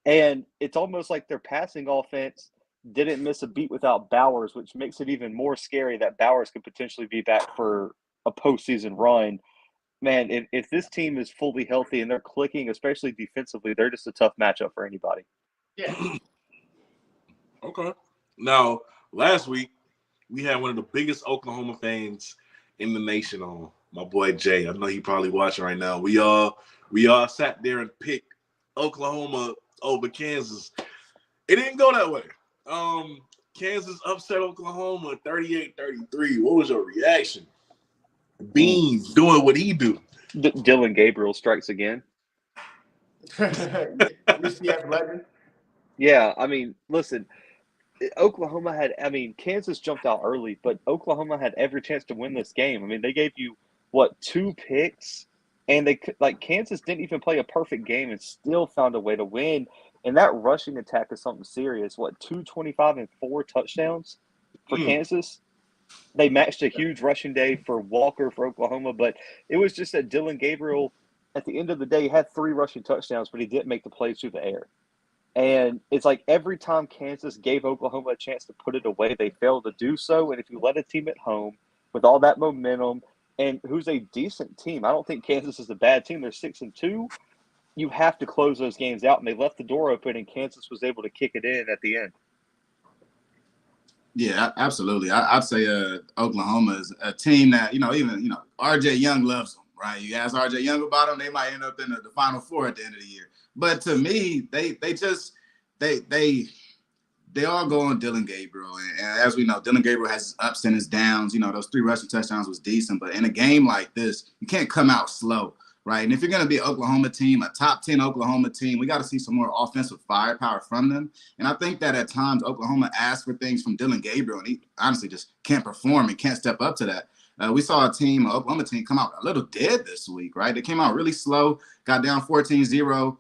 And it's almost like their passing offense didn't miss a beat without Bowers, which makes it even more scary that Bowers could potentially be back for a postseason run. Man, if this team is fully healthy and they're clicking, especially defensively, they're just a tough matchup for anybody. Yeah. Okay. Now, last week, we had one of the biggest Oklahoma fans in the nation on, my boy Jay. I know he probably watching right now. We all sat there and picked Oklahoma over Kansas. It didn't go that way. Kansas upset Oklahoma 38-33. What was your reaction? Beans doing what he do. Dylan Gabriel strikes again. UCF legend. Yeah, I mean, listen, Kansas jumped out early, but Oklahoma had every chance to win this game. I mean, they gave you, 2 picks, and Kansas didn't even play a perfect game and still found a way to win. And that rushing attack is something serious. 225 and 4 touchdowns for Kansas? They matched a huge rushing day for Walker for Oklahoma, but it was just that Dylan Gabriel, at the end of the day, had 3 rushing touchdowns, but he didn't make the plays through the air. And it's like every time Kansas gave Oklahoma a chance to put it away, they failed to do so. And if you let a team at home with all that momentum, and who's a decent team, I don't think Kansas is a bad team. They're 6-2. You have to close those games out, and they left the door open, and Kansas was able to kick it in at the end. Yeah, absolutely. I'd say Oklahoma is a team that, RJ Young loves them, right? You ask RJ Young about them, they might end up in the Final Four at the end of the year. But to me, they all go on Dylan Gabriel. And as we know, Dylan Gabriel has his ups and his downs. Those 3 rushing touchdowns was decent. But in a game like this, you can't come out slow, right? And if you're going to be an Oklahoma team, a top 10 Oklahoma team, we got to see some more offensive firepower from them. And I think that at times Oklahoma asks for things from Dylan Gabriel, and he honestly just can't perform and can't step up to that. We saw an Oklahoma team come out a little dead this week, right? They came out really slow, got down 14-0.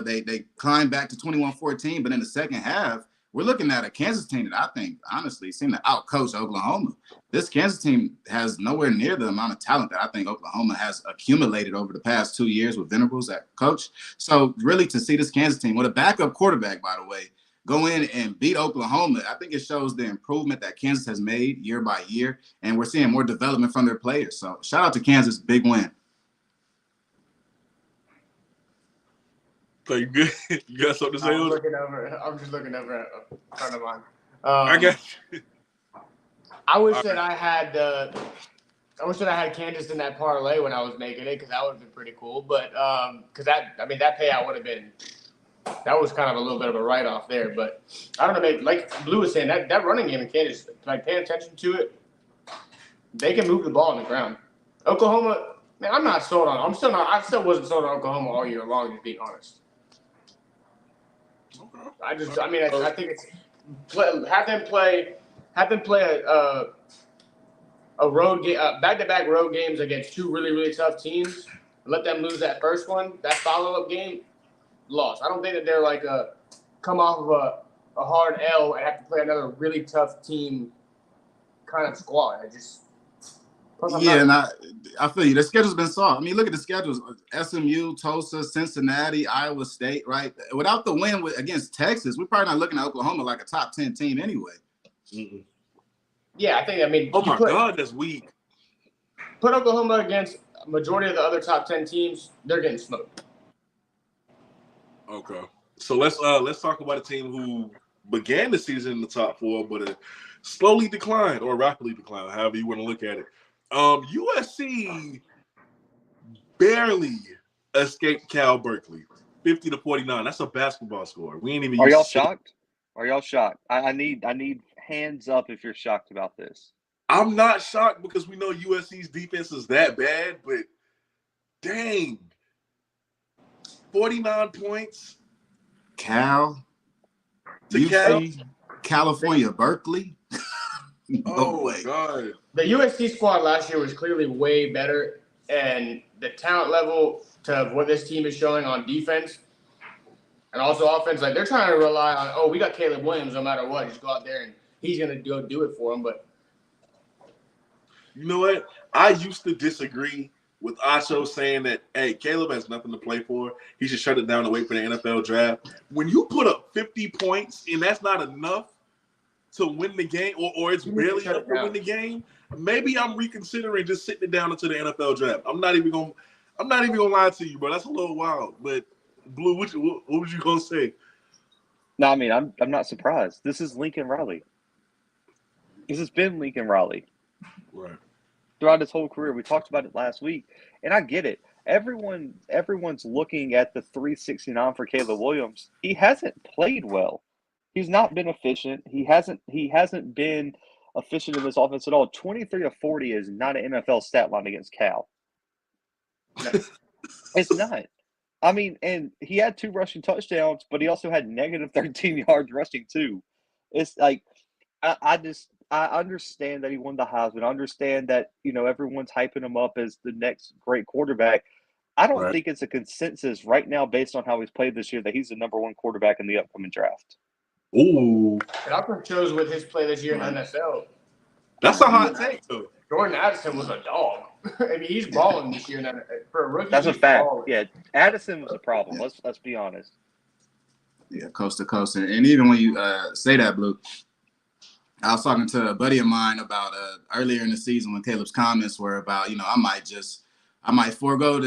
They climbed back to 21-14, but in the second half, we're looking at a Kansas team that I think, honestly, seemed to outcoach Oklahoma. This Kansas team has nowhere near the amount of talent that I think Oklahoma has accumulated over the past 2 years with Venables at coach. So really to see this Kansas team with a backup quarterback, by the way, go in and beat Oklahoma, I think it shows the improvement that Kansas has made year by year, and we're seeing more development from their players. So shout out to Kansas, big win. So you good? You got something to say? I'm just looking over at a friend of mine. I got you. I wish that I had Kansas in that parlay when I was making it, because that would have been pretty cool. But because that payout would have been, that was kind of a little bit of a write off there. But I don't know, like Blue was saying, that running game in Kansas, like paying attention to it, they can move the ball on the ground. Oklahoma, man, I'm not sold on. I still wasn't sold on Oklahoma all year long, to be honest. Okay. I think it's have them play a road game, back-to-back road games against two really, really tough teams. Let them lose that first one. That follow-up game, lost. I don't think that they're like come off of a hard L and have to play another really tough team kind of squad. And I feel you. The schedule's been soft. I mean, look at the schedules: SMU, Tulsa, Cincinnati, Iowa State. Right? Without the win against Texas, we're probably not looking at Oklahoma like a top 10 team anyway. Mm-mm. Yeah, I mean, oh my God, that's weak. Put Oklahoma against a majority of the other top 10 teams, they're getting smoked. Okay, so let's talk about a team who began the season in the top 4, but slowly declined or rapidly declined, however you want to look at it. USC barely escaped Cal Berkeley, 50-49. That's a basketball score. We ain't even. Are y'all shocked? Are y'all shocked? I need hands up if you're shocked about this. I'm not shocked because we know USC's defense is that bad, but dang, 49 points. Cal, UC, California, Berkeley. Oh my God. The USC squad last year was clearly way better, and the talent level to what this team is showing on defense and also offense, like they're trying to rely on, we got Caleb Williams no matter what. Just go out there and he's going to go do it for him. But you know what? I used to disagree with Asho saying that, hey, Caleb has nothing to play for. He should shut it down and wait for the NFL draft. When you put up 50 points and that's not enough to win the game, or it's barely enough to win the game, maybe I'm reconsidering just sitting it down until the NFL draft. I'm not even gonna lie to you, bro. That's a little wild. But Blue, what was you gonna say? No, I mean I'm not surprised. This is Lincoln Riley. This has been Lincoln Riley. Right. Throughout his whole career. We talked about it last week, and I get it. Everyone's looking at the 369 for Caleb Williams. He hasn't played well. He's not been efficient. He hasn't been efficient in this offense at all. 23 of 40 is not an NFL stat line against Cal. No, it's not. I mean, and he had 2 rushing touchdowns, but he also had negative 13 yards rushing too. It's like I understand that he won the Heisman. I understand that, everyone's hyping him up as the next great quarterback. I don't think it's a consensus right now based on how he's played this year that he's the number 1 quarterback in the upcoming draft. Ooh. It also shows with his play this year in the NFL. That's a hot take, though. Jordan Addison was a dog. I mean, he's balling this year for a rookie. That's a fact. Balling. Yeah, Addison was a problem. Let's be honest. Yeah, coast to coast, and even when you say that, Blue, I was talking to a buddy of mine about earlier in the season when Caleb's comments were about, I might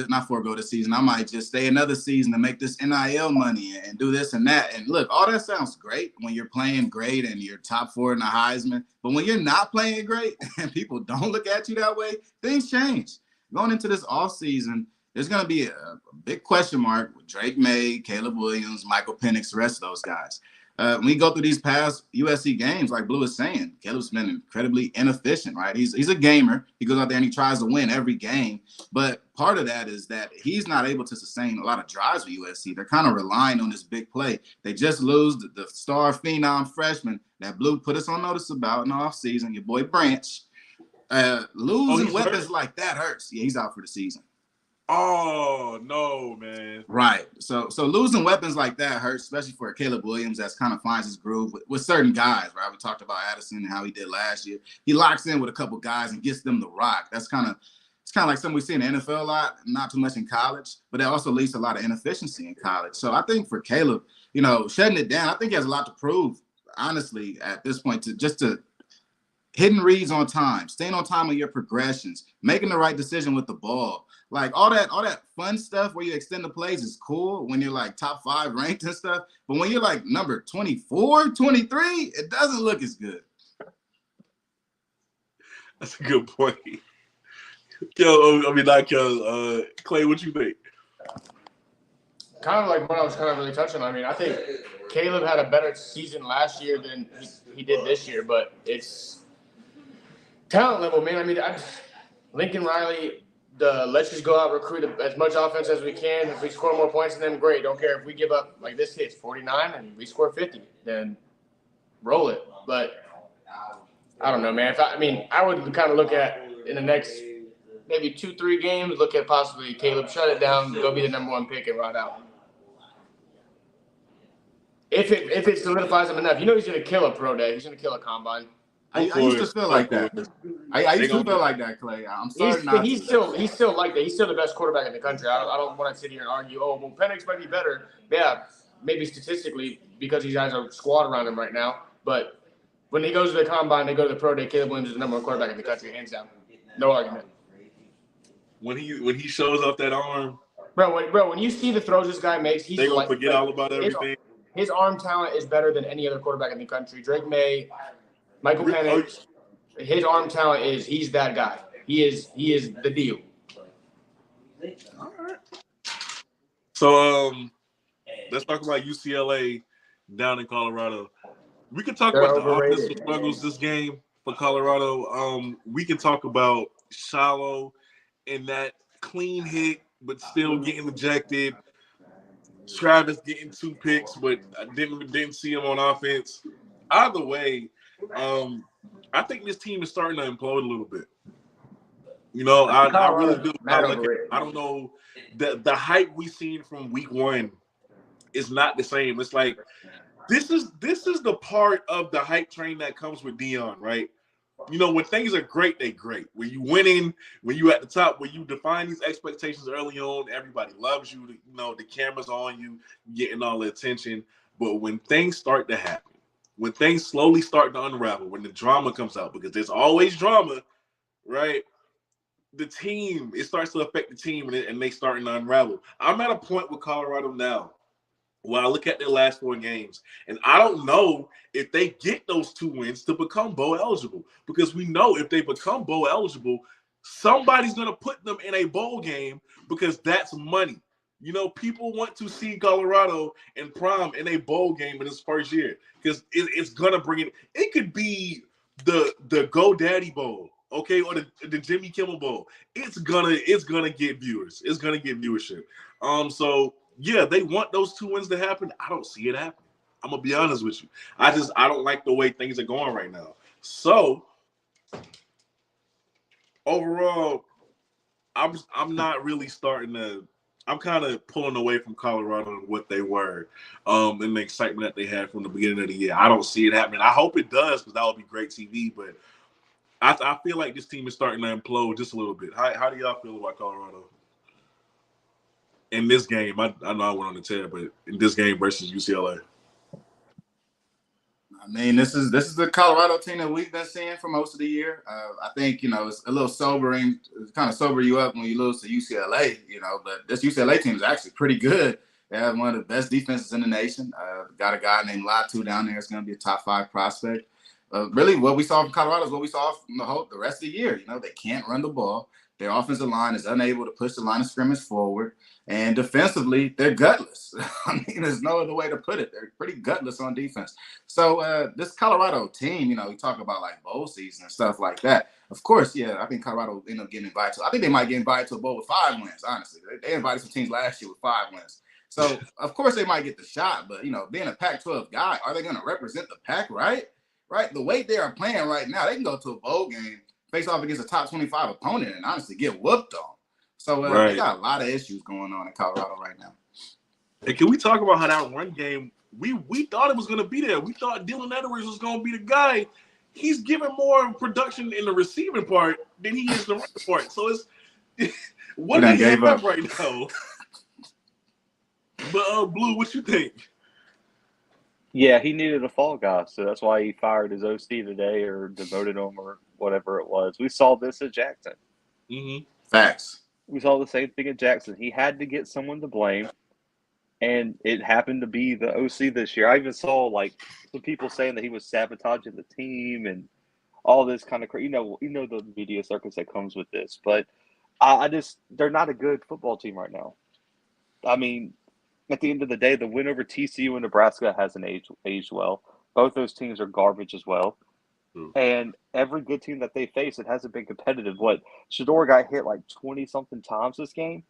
not forego the season. I might just stay another season to make this NIL money and do this and that. And look, all that sounds great when you're playing great and you're top 4 in the Heisman. But when you're not playing great and people don't look at you that way, things change. Going into this offseason, there's going to be a big question mark with Drake May, Caleb Williams, Michael Penix, the rest of those guys. When we go through these past USC games, like Blue is saying, Caleb's been incredibly inefficient, right? He's a gamer. He goes out there and he tries to win every game. But part of that is that he's not able to sustain a lot of drives with USC. They're kind of relying on this big play. They just lose the star phenom freshman that Blue put us on notice about in the offseason, your boy Branch. Losing weapons like that hurts. Yeah, he's out for the season. Oh, no, man. Right. So losing weapons like that hurts, especially for Caleb Williams that kind of finds his groove with certain guys, right? We talked about Addison and how he did last year. He locks in with a couple guys and gets them to rock. It's kind of like something we see in the NFL a lot, not too much in college, but it also leads to a lot of inefficiency in college. So I think for Caleb, shutting it down, I think he has a lot to prove, honestly, at this point, to hitting reads on time, staying on time with your progressions, making the right decision with the ball. Like all that fun stuff where you extend the plays is cool when you're like top 5 ranked and stuff. But when you're like number 24, 23, it doesn't look as good. That's a good point. Not Clay, what you think? Kind of like what I was kind of really touching on. I mean, I think Caleb had a better season last year than he did this year, but it's talent level, man. I mean, Lincoln Riley, let's just go out and recruit as much offense as we can. If we score more points than them, great. Don't care if we give up like this hits 49 and we score 50, then roll it. But I don't know, man. I would kind of look at in the next maybe 2-3 games, look at possibly Caleb shut it down, go be the number 1 pick and ride out. If it solidifies him enough, he's going to kill a pro day. He's going to kill a combine. I used to feel like that. I used to feel like that, Clay. I'm sorry not. He's still like that. He's still the best quarterback in the country. I don't want to sit here and argue. Oh, well, Penix might be better. Yeah, maybe statistically because he has a squad around him right now. But when he goes to the combine, they go to the pro day. Caleb Williams is the number 1 quarterback in the country, hands down. No argument. When he shows off that arm, bro, when you see the throws this guy makes, they gonna forget all about everything. His arm talent is better than any other quarterback in the country. Drake May, Michael Penix, his arm talent he's that guy. He is the deal. All right. So let's talk about UCLA down in Colorado. We can talk about the offensive struggles this game for Colorado. We can talk about Shallow and that clean hit, but still getting ejected. Travis getting 2 picks, but I didn't see him on offense. Either way, I think this team is starting to implode a little bit. I really do. I don't know. The hype we seen from week 1 is not the same. It's like this is the part of the hype train that comes with Deion, right? When things are great, they're great. When you winning, when you at the top, when you define these expectations early on, everybody loves you. The camera's on you, getting all the attention. But when things start to happen, when things slowly start to unravel, when the drama comes out, because there's always drama, right? It starts to affect the team, and they starting to unravel. I'm at a point with Colorado now when I look at their last 4 games, and I don't know if they get those 2 wins to become bowl eligible, because we know if they become bowl eligible, somebody's going to put them in a bowl game because that's money. People want to see Colorado and Prime in a bowl game in his first year because it's going to bring it. It could be the GoDaddy Bowl, okay, or the Jimmy Kimmel Bowl. It's gonna get viewers. It's gonna get viewership. So yeah, they want those 2 wins to happen. I don't see it happening. I'm gonna be honest with you. I don't like the way things are going right now. So overall, I'm not really starting to. I'm kind of pulling away from Colorado and what they were, and the excitement that they had from the beginning of the year. I don't see it happening. I hope it does because that would be great TV. But I feel like this team is starting to implode just a little bit. How do y'all feel about Colorado in this game? I know I went on the tear, but in this game versus UCLA. I mean, this is the Colorado team that we've been seeing for most of the year. I think, it's a little sobering. It's kind of sober you up when you lose to UCLA, but this UCLA team is actually pretty good. They have one of the best defenses in the nation. Got a guy named Latu down there. It's going to be a top 5 prospect. Really, what we saw from Colorado is what we saw from the rest of the year. They can't run the ball. Their offensive line is unable to push the line of scrimmage forward. And defensively, they're gutless. I mean, there's no other way to put it. They're pretty gutless on defense. So this Colorado team, we talk about like bowl season and stuff like that. Of course, yeah, I think Colorado will end up getting invited to. I think they might get invited to a bowl with 5 wins, honestly. They invited some teams last year with 5 wins. So, of course, they might get the shot. But, being a Pac-12 guy, are they going to represent the Pac, right? Right? The way they are playing right now, they can go to a bowl game, face off against a top 25 opponent, and honestly get whooped on. So they got a lot of issues going on in Colorado right now. And can we talk about how that run game, we thought it was going to be there. We thought Dylan Edwards was going to be the guy. He's giving more production in the receiving part than he is the running part. So it's what do you have up right now? But Blue, what you think? Yeah, he needed a fall guy, so that's why he fired his OC today or demoted him or whatever it was. We saw this at Jackson. Mm-hmm. Facts. We saw the same thing at Jackson. He had to get someone to blame, and it happened to be the OC this year. I even saw some people saying that he was sabotaging the team and all this kind of you know the media circus that comes with this. But they're not a good football team right now. I mean, at the end of the day, the win over TCU and Nebraska hasn't aged well. Both those teams are garbage as well. And every good team that they face, it hasn't been competitive. Shedeur got hit like 20-something times this game.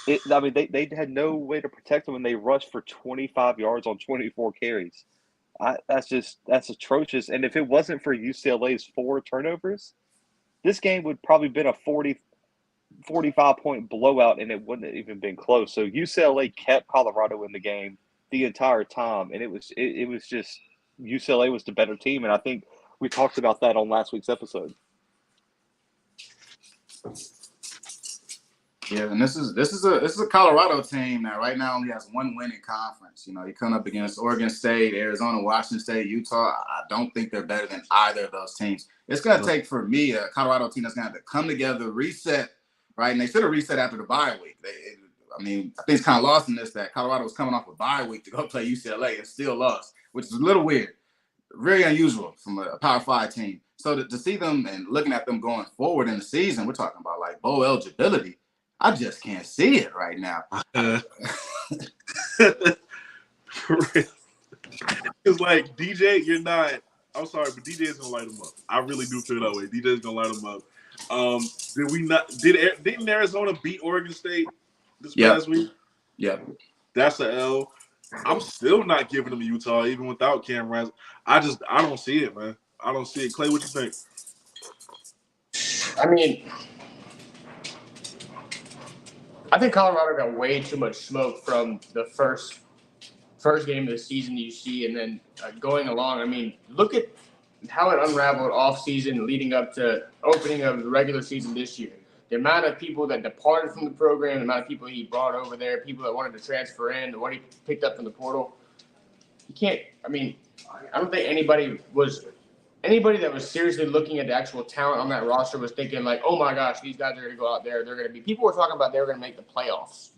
They had no way to protect him when they rushed for 25 yards on 24 carries. That's atrocious. And if it wasn't for UCLA's 4 turnovers, this game would probably been a 45-point blowout, and it wouldn't have even been close. So UCLA kept Colorado in the game the entire time, and it was just UCLA was the better team, and I think we talked about that on last week's episode. Yeah, and this is a Colorado team that right now only has 1 win in conference. You know, you come up against Oregon State, Arizona, Washington State, Utah. I don't think they're better than either of those teams. It's going to take, for me, a Colorado team that's going to have to come together, reset, right? And they should have reset after the bye week. I think it's kind of lost in this that Colorado was coming off a bye week to go play UCLA and still lost, which is a little weird. Very unusual from a Power 5 team. So to see them and looking at them going forward in the season, we're talking about like bowl eligibility. I just can't see it right now. It's like DJ, you're not. I'm sorry, but DJ is gonna light them up. I really do feel that way. DJ is gonna light them up. Didn't Arizona beat Oregon State this past week? Yeah, that's a L. I'm still not giving them Utah even without Cam Ransom. I don't see it, man. I don't see it. Clay, what you think? I mean, I think Colorado got way too much smoke from the first game of the season you see, and then going along. I mean, look at how it unraveled off season leading up to opening of the regular season this year. The amount of people that departed from the program, the amount of people he brought over there, people that wanted to transfer in, what he picked up from the portal. You can't. I mean, I don't think anybody that was seriously looking at the actual talent on that roster was thinking like, oh my gosh, these guys are going to go out there. They're going to be. People were talking about they were going to make the playoffs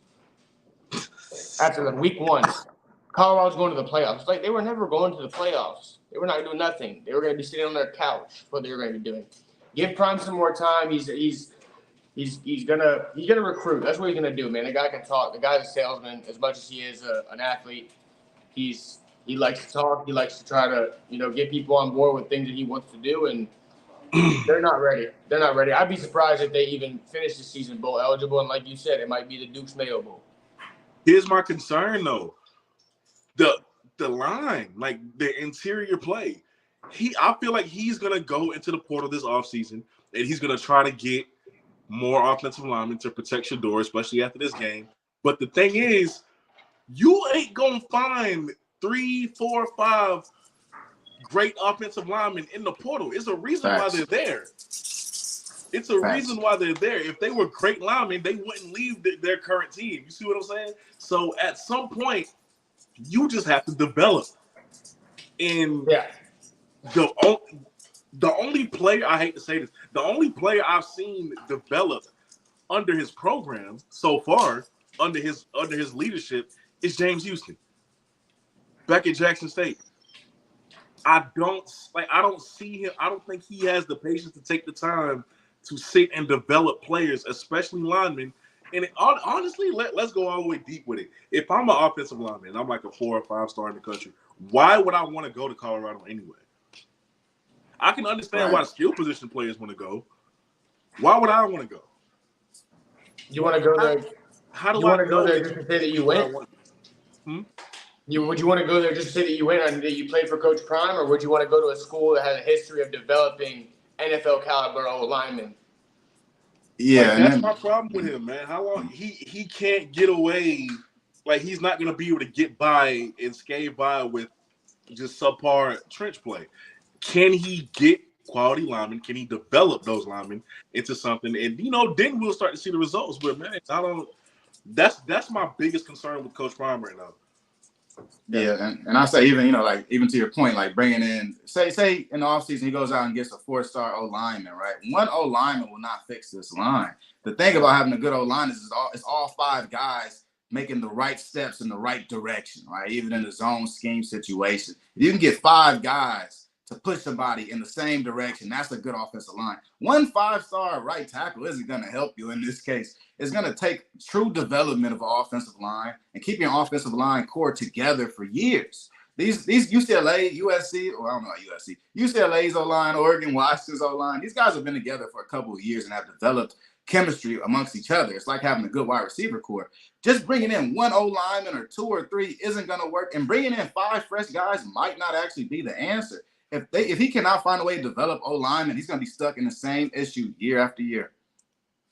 after the week 1. Colorado's going to the playoffs. Like they were never going to the playoffs. They were not doing nothing. They were going to be sitting on their couch. What they were going to be doing. Give Prime some more time. He's gonna recruit. That's what he's gonna do, man. The guy can talk. The guy's a salesman as much as he is an athlete. He likes to talk. He likes to try to get people on board with things that he wants to do, and they're not ready. They're not ready. I'd be surprised if they even finish the season bowl eligible. And like you said, it might be the Duke's Mayo Bowl. Here's my concern though. The line, like the interior play. I feel like he's gonna go into the portal this offseason and he's gonna try to get more offensive linemen to protect Shedeur, especially after this game. But the thing is, you ain't gonna find 3, 4, 5 great offensive linemen in the portal. It's a reason why they're there. It's a reason why they're there. If they were great linemen, they wouldn't leave their current team. You see what I'm saying? So at some point, you just have to develop. And the only player, I hate to say this, the only player I've seen develop under his program so far, under his leadership, is James Houston back at Jackson State. I don't see him. I don't think he has the patience to take the time to sit and develop players, especially linemen. And honestly, let's go all the way deep with it. If I'm an offensive lineman, I'm like a 4 or 5 star in the country, why would I want to go to Colorado anyway? I can understand why skill position players want to go. Why would I want to go? You want to go there? How do I go there just to say that you went? Would you want to go there just to say that you went and that you played for Coach Prime, or would you want to go to a school that has a history of developing NFL caliber linemen? Yeah, that's my problem with him, man. How long he can't get away? Like he's not gonna be able to get by and skate by with just subpar trench play. Can he get quality linemen? Can he develop those linemen into something? And then we'll start to see the results. But man, I don't. That's my biggest concern with Coach Prime right now. Yeah, and I say even to your point, like bringing in say in the offseason he goes out and gets a 4-star O lineman, right? One O lineman will not fix this line. The thing about having a good O line is it's all 5 guys making the right steps in the right direction, right? Even in the zone scheme situation, if you can get 5 guys to push somebody in the same direction. That's a good offensive line. 1 5-star right tackle isn't going to help you in this case. It's going to take true development of an offensive line and keep your offensive line core together for years. These UCLA, USC, or I don't know about USC, UCLA's O-line, Oregon, Washington's O-line, these guys have been together for a couple of years and have developed chemistry amongst each other. It's like having a good wide receiver core. Just bringing in one O-lineman or 2 or 3 isn't going to work. And bringing in 5 fresh guys might not actually be the answer. If he cannot find a way to develop O-lineman, he's going to be stuck in the same issue year after year.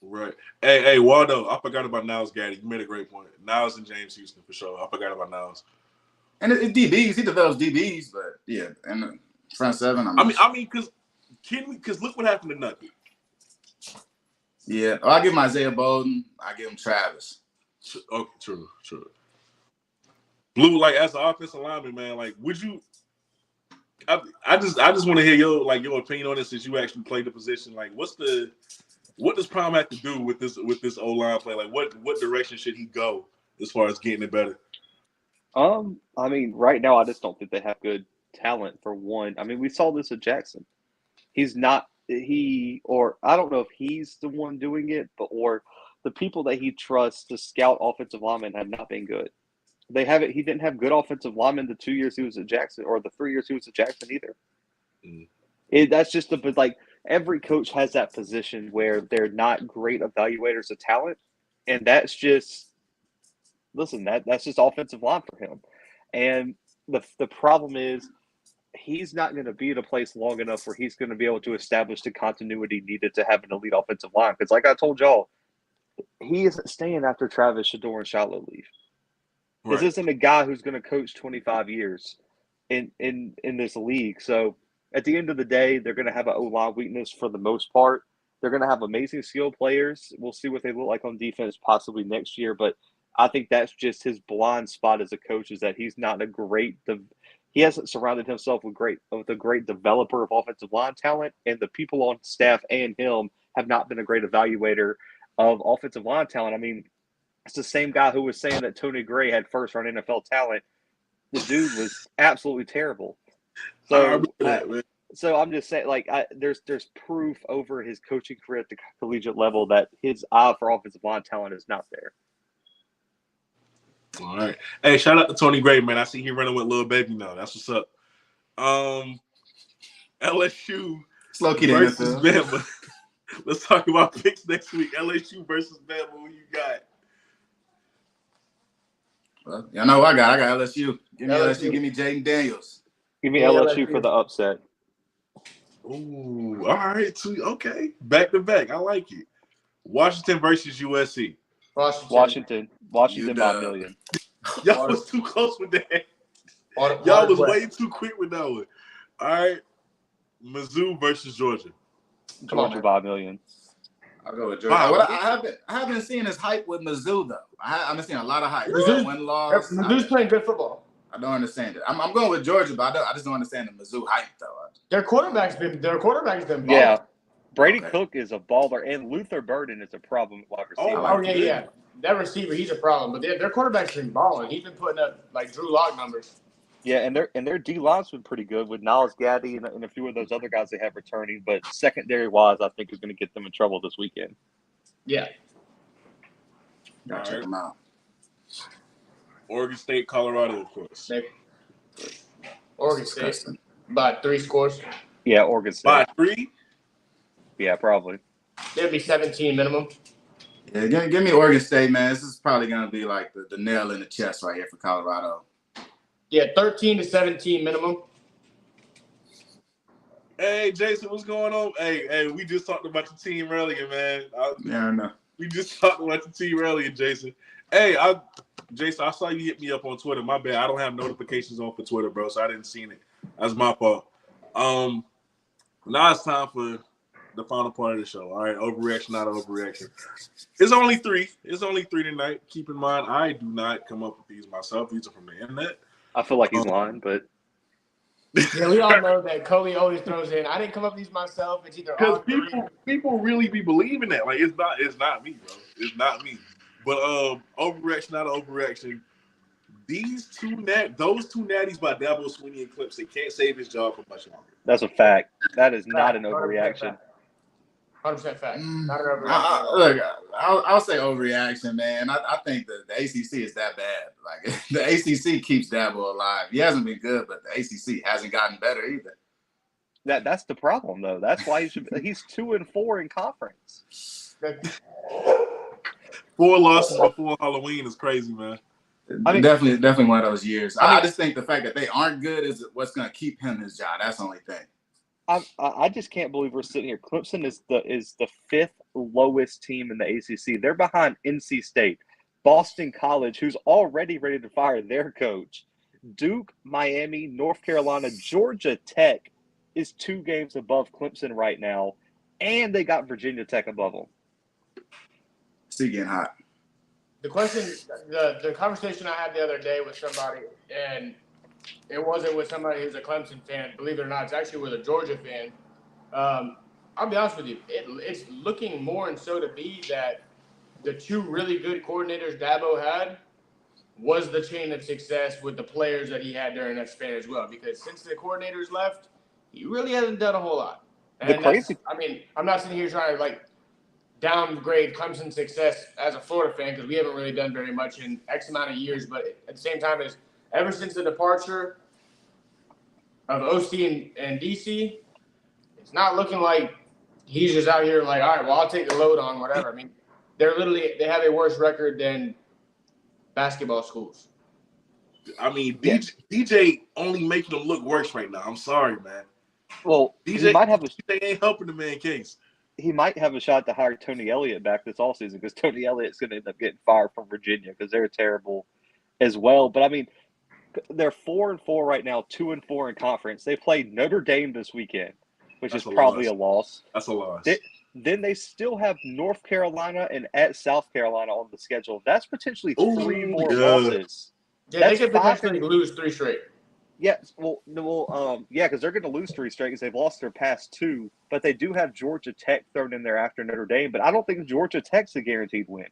Right. Hey, Waldo, I forgot about Niles Gaddy. You made a great point. Niles and James Houston, for sure. I forgot about Niles. And it's DBs. He develops DBs, but yeah, and the front seven. I mean, because look what happened to Nucky. Yeah, I give him Isaiah Bolden. I give him Travis. Okay, true. Blue, like as an offensive lineman, man, like would you? I just want to hear your opinion on this since you actually played the position. Like, what does Prime have to do with this O-line play? Like, what direction should he go as far as getting it better? I mean, right now I just don't think they have good talent for one. I mean, we saw this at Jackson. I don't know if he's the one doing it, or the people that he trusts to scout offensive linemen have not been good. He didn't have good offensive linemen the 2 years he was at Jackson, or the 3 years he was at Jackson either. That's just every coach has that position where they're not great evaluators of talent, and that's just offensive line for him. And the problem is he's not going to be in a place long enough where he's going to be able to establish the continuity needed to have an elite offensive line. Because like I told y'all, he isn't staying after Travis, Shador, and Shiloh leave. Right. This isn't a guy who's going to coach 25 years in this league. So at the end of the day, they're going to have an O-line weakness for the most part. They're going to have amazing skill players. We'll see what they look like on defense possibly next year. But I think that's just his blind spot as a coach, is that he's not he hasn't surrounded himself with a great developer of offensive line talent, and the people on staff and him have not been a great evaluator of offensive line talent. I mean, it's the same guy who was saying that Tony Gray had first-round NFL talent. The dude was absolutely terrible. So, so I'm just saying, there's proof over his coaching career at the collegiate level that his eye for offensive line talent is not there. All right. Hey, shout out to Tony Gray, man. I see he running with Lil Baby now. That's what's up. LSU versus Bama. Let's talk about picks next week. LSU versus Bama. Who you got? Well, y'all know what I got. I got LSU. Give me LSU. Give me Jaden Daniels. Give me LSU for the upset. Ooh, all right. Okay. Back to back. I like it. Washington versus USC. Washington by a million. Y'all was too close with that. Y'all was way too quick with that one. All right. Mizzou versus Georgia. Georgia by a million. I'll go with Georgia. I haven't seen this hype with Mizzou though. I've been seeing a lot of hype. Mizzou's playing good football. I don't understand it. I'm going with Georgia, but I just don't understand the Mizzou hype though. Their quarterback's been balling. Yeah. Brady Cook is a baller, and Luther Burden is a problem at wide receiver. Oh yeah. That receiver, he's a problem. But their quarterback's been balling. He's been putting up Drew Lock numbers. Yeah, and their D-line's been pretty good with Niles Gaddy and a few of those other guys they have returning. But secondary-wise, I think is going to get them in trouble this weekend. Yeah. Gotta check them out. Oregon State, Colorado, of course. Oregon State. By 3 scores. Yeah, Oregon State. By 3? Yeah, probably. There'd be 17 minimum. Yeah, give me Oregon State, man. This is probably going to be like the nail in the chest right here for Colorado. Yeah, 13 to 17 minimum. Hey, Jason, what's going on? Hey, we just talked about the team earlier, man. I know. We just talked about the team earlier, Jason. Hey, Jason, I saw you hit me up on Twitter. My bad. I don't have notifications on for Twitter, bro, so I didn't see it. That's my fault. Now it's time for the final part of the show. All right, overreaction, not overreaction. It's only 3. It's only 3 tonight. Keep in mind, I do not come up with these myself. These are from the internet. I feel like he's lying, but yeah, we all know that Coley always throws in. I didn't come up with these myself. It's either because people really be believing that. Like it's not me, bro. It's not me. But overreaction, not overreaction. those two natties by Dabo Swinney and Clemson can't save his job for much longer. That's a fact. That is not an overreaction. 100% fact. Not an overreaction. Look, I'll say overreaction, man. I think the ACC is that bad. Like the ACC keeps Dabo alive. He hasn't been good, but the ACC hasn't gotten better either. That's the problem, though. That's why he's 2-4 in conference. 4 losses before Halloween is crazy, man. I mean, definitely one of those years. I just think the fact that they aren't good is what's going to keep him his job. That's the only thing. I just can't believe we're sitting here. Clemson is the 5th lowest team in the ACC. They're behind NC State, Boston College, who's already ready to fire their coach, Duke, Miami, North Carolina, Georgia Tech is 2 games above Clemson right now, and they got Virginia Tech above them. Still getting hot. The question, the conversation I had the other day with somebody, and it wasn't with somebody who's a Clemson fan. Believe it or not, it's actually with a Georgia fan. I'll be honest with you, it's looking more and so to be that the 2 really good coordinators Dabo had was the chain of success with the players that he had during that span as well. Because since the coordinators left, he really hasn't done a whole lot. And I'm not sitting here trying to downgrade Clemson's success as a Florida fan because we haven't really done very much in X amount of years. But at the same time, ever since the departure of OC and DC, it's not looking like he's just out here all right, well, I'll take the load on whatever. I mean, they have a worse record than basketball schools. I mean, DJ only making them look worse right now. I'm sorry, man. Well, DJ ain't helping the man case. He might have a shot to hire Tony Elliott back this offseason because Tony Elliott's going to end up getting fired from Virginia because they're terrible as well. But, I mean, they're 4-4 right now, 2-4 in conference. They played Notre Dame this weekend, which is probably a loss. That's a loss. Then they still have North Carolina and at South Carolina on the schedule. That's potentially 3 more losses. Yeah, they could potentially lose 3 straight. Yeah, because they're going to lose 3 straight because they've lost their past 2. But they do have Georgia Tech thrown in there after Notre Dame. But I don't think Georgia Tech's a guaranteed win.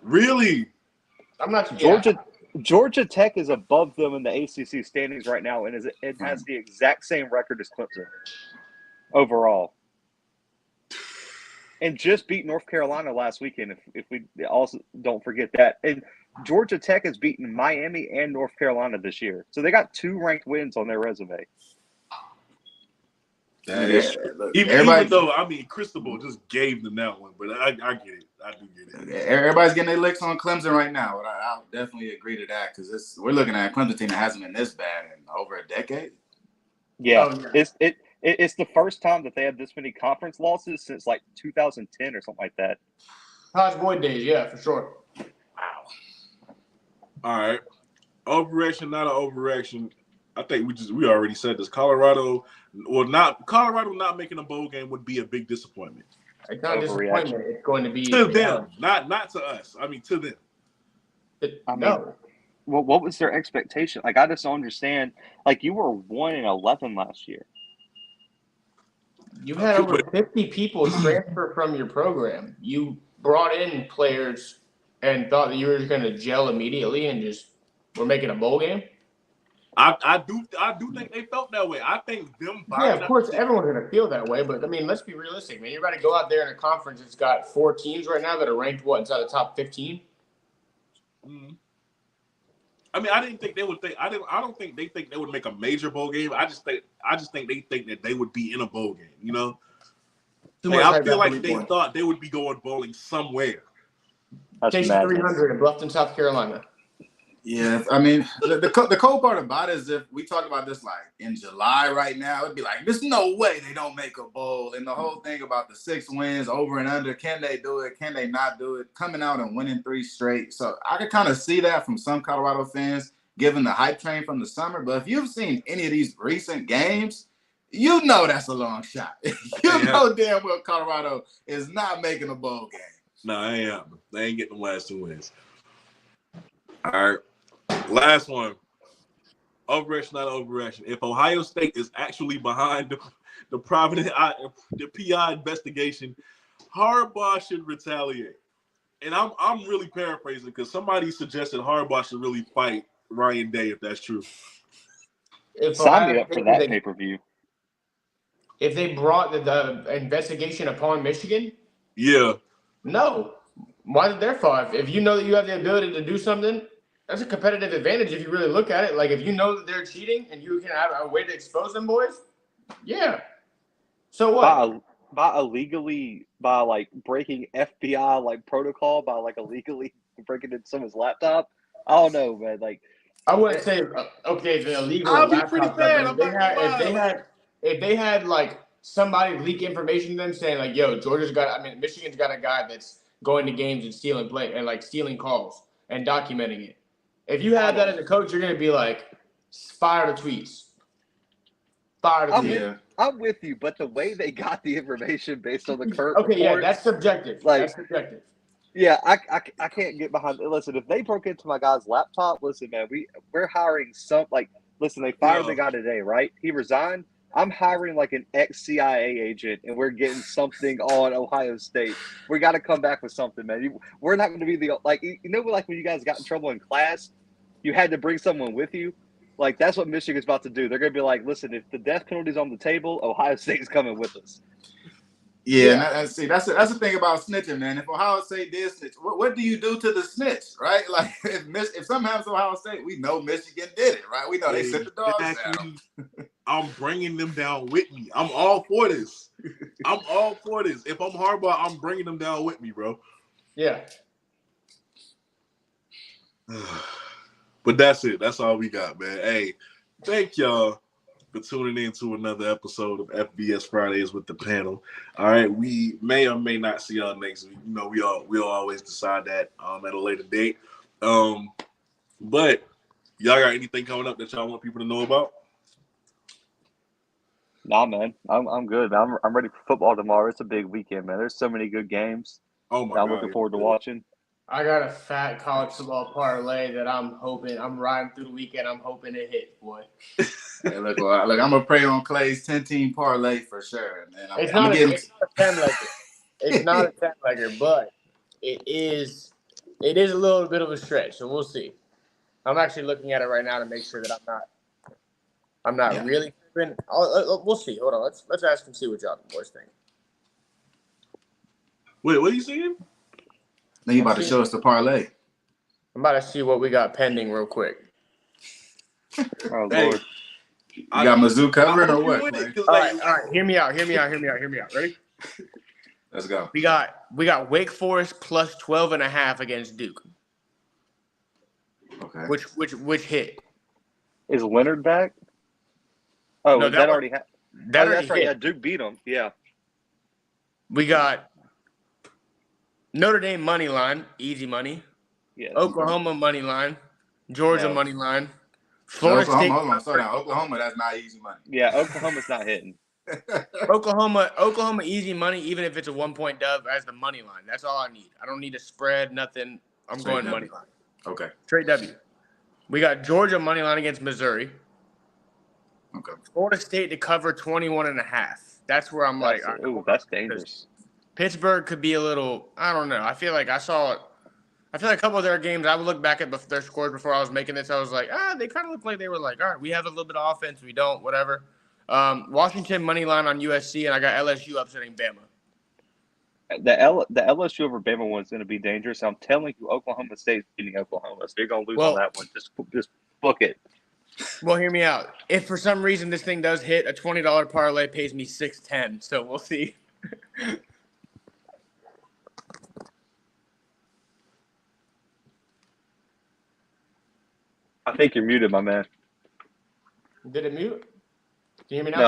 Really? I'm not. Georgia Tech is above them in the ACC standings right now, and it has the exact same record as Clemson overall. And just beat North Carolina last weekend, if we also don't forget that. And Georgia Tech has beaten Miami and North Carolina this year. So they got 2 ranked wins on their resume. That is even though, I mean, Cristobal just gave them that one, but I get it. I do get it. Everybody's getting their licks on Clemson right now. But I'll definitely agree to that because we're looking at a Clemson team that hasn't been this bad in over a decade. Yeah, it's the first time that they had this many conference losses since 2010 or something like that. Hodge Boyd days, yeah, for sure. Wow. All right, overreaction, not an overreaction. I think we already said this. Colorado not making a bowl game would be a big disappointment. It's not a disappointment. It's going to be to them, not to us. I mean, to them. No. Well, what was their expectation? I just don't understand. You were 1-11 last year. You had over 50 people transfer from your program. You brought in players and thought that you were just going to gel immediately and just we're making a bowl game. I do think they felt that way. I think them. Yeah, of course, everyone's going to feel that way. But I mean, let's be realistic, man. You're about to go out there in a conference that's got 4 teams right now that are ranked inside the top 15. Mm-hmm. I mean, I didn't think they would think. I don't think they think they would make a major bowl game. I just think they think that they would be in a bowl game. You know, I feel like they thought they would be going bowling somewhere. Chase 300 in Bluffton, South Carolina. Yeah, I mean, the cold part about it is if we talk about this in July right now, it'd be there's no way they don't make a bowl. And the whole thing about the 6 wins over and under, can they do it? Can they not do it? Coming out and winning 3 straight. So I could kind of see that from some Colorado fans, given the hype train from the summer. But if you've seen any of these recent games, you know that's a long shot. You know damn well Colorado is not making a bowl game. No, they ain't getting the last 2 wins. All right. Last one. Overreaction, not overreaction. If Ohio State is actually behind the PI investigation, Harbaugh should retaliate. and I'm really paraphrasing because somebody suggested Harbaugh should really fight Ryan Day if that's true. If Sign Ohio me up for State- that pay-per-view. If they brought the investigation upon Michigan, Yeah. no. Why is it their fault? If you know that you have the ability to do something, that's a competitive advantage if you really look at it. Like if you know that they're cheating and you can have a way to expose them, boys, yeah. So what? By like breaking FBI like protocol, by like illegally breaking into someone's laptop. I don't know, man. Like I wouldn't say okay, the illegal I'll be pretty laptop bad. stuff. I'm not gonna lie. If they had like somebody leak information to them saying like, yo, Michigan's got a guy that's going to games and stealing play and like stealing calls and documenting it. If you have that as a coach, you're gonna be like, fire the tweets. Fire the tweets. I'm with you, but the way they got the information based on the current Okay, yeah, reports, that's subjective. like- That's subjective. yeah, I can't get behind it. Listen, if they broke into my guy's laptop, listen, man, we're hiring listen, they fired the guy today, right? He resigned. I'm hiring like an ex-CIA agent, and we're getting something on Ohio State. We got to come back with something, man. We're not going to be like when you guys got in trouble in class, you had to bring someone with you. Like that's what Michigan's about to do. They're going to be like, listen, if the death penalty's on the table, Ohio State's coming with us. Yeah, and that's the thing about snitching, man. If Ohio State did snitch, what do you do to the snitch, right? Like if something happens to Ohio State, we know Michigan did it, right? We know they sent the dogs down. I'm bringing them down with me. I'm all for this. If I'm Harbaugh, I'm bringing them down with me, bro. Yeah. But that's it. That's all we got, man. Hey, thank y'all for tuning in to another episode of FBS Fridays with the panel. All right, we may or may not see y'all next week. You know, we'll always decide that at a later date. But y'all got anything coming up that y'all want people to know about? Nah, man, I'm good. I'm ready for football tomorrow. It's a big weekend, man. There's so many good games. Oh my God, I'm looking forward to watching. I got a fat college football parlay that I'm riding through the weekend. I'm hoping it hits, boy. Hey, look, I'm gonna pray on Clay's 10-team parlay for sure. Man. It's not a 10-legger. It's not a 10-legger, but it is a little bit of a stretch. So we'll see. I'm actually looking at it right now to make sure that I'm not really tripping. We'll see. Hold on. Let's ask and see what y'all boys think. Wait, what are you saying? Then you about to show us the parlay. I'm about to see what we got pending real quick. Oh, Hey, Lord. You got Mizzou covering or what? All right. Hear me out. Ready? Let's go. We got Wake Forest plus 12.5 against Duke. Okay. Which hit? Is Leonard back? Oh, No, that already happened. That already that's right. hit. Yeah, Duke beat them. Yeah. We got Notre Dame money line, easy money. Yes. Oklahoma money line, Georgia No. money line, Florida Oklahoma, State. hold on, slow down. Oklahoma, that's not easy money. Yeah, Oklahoma's not hitting. Oklahoma easy money, even if it's a 1-point dub as the money line. That's all I need. I don't need a spread, nothing. I'm Straight going W. money line. Okay. Straight W. We got Georgia money line against Missouri. Okay. Florida State to cover 21.5. That's where I'm like, Ooh, that's dangerous. Pittsburgh could be a little, I don't know. I feel like a couple of their games, I would look back at their scores before I was making this. I was like, they kind of look like they were like, all right, we have a little bit of offense. We don't, whatever. Washington money line on USC, and I got LSU upsetting Bama. The LSU over Bama one's going to be dangerous. I'm telling you, Oklahoma State's beating Oklahoma, so you're going to lose on that one. Just book it. Well, hear me out. If for some reason this thing does hit, a $20 parlay pays me $6.10. So we'll see. I think you're muted, my man. Did it mute? Can you hear me now? No.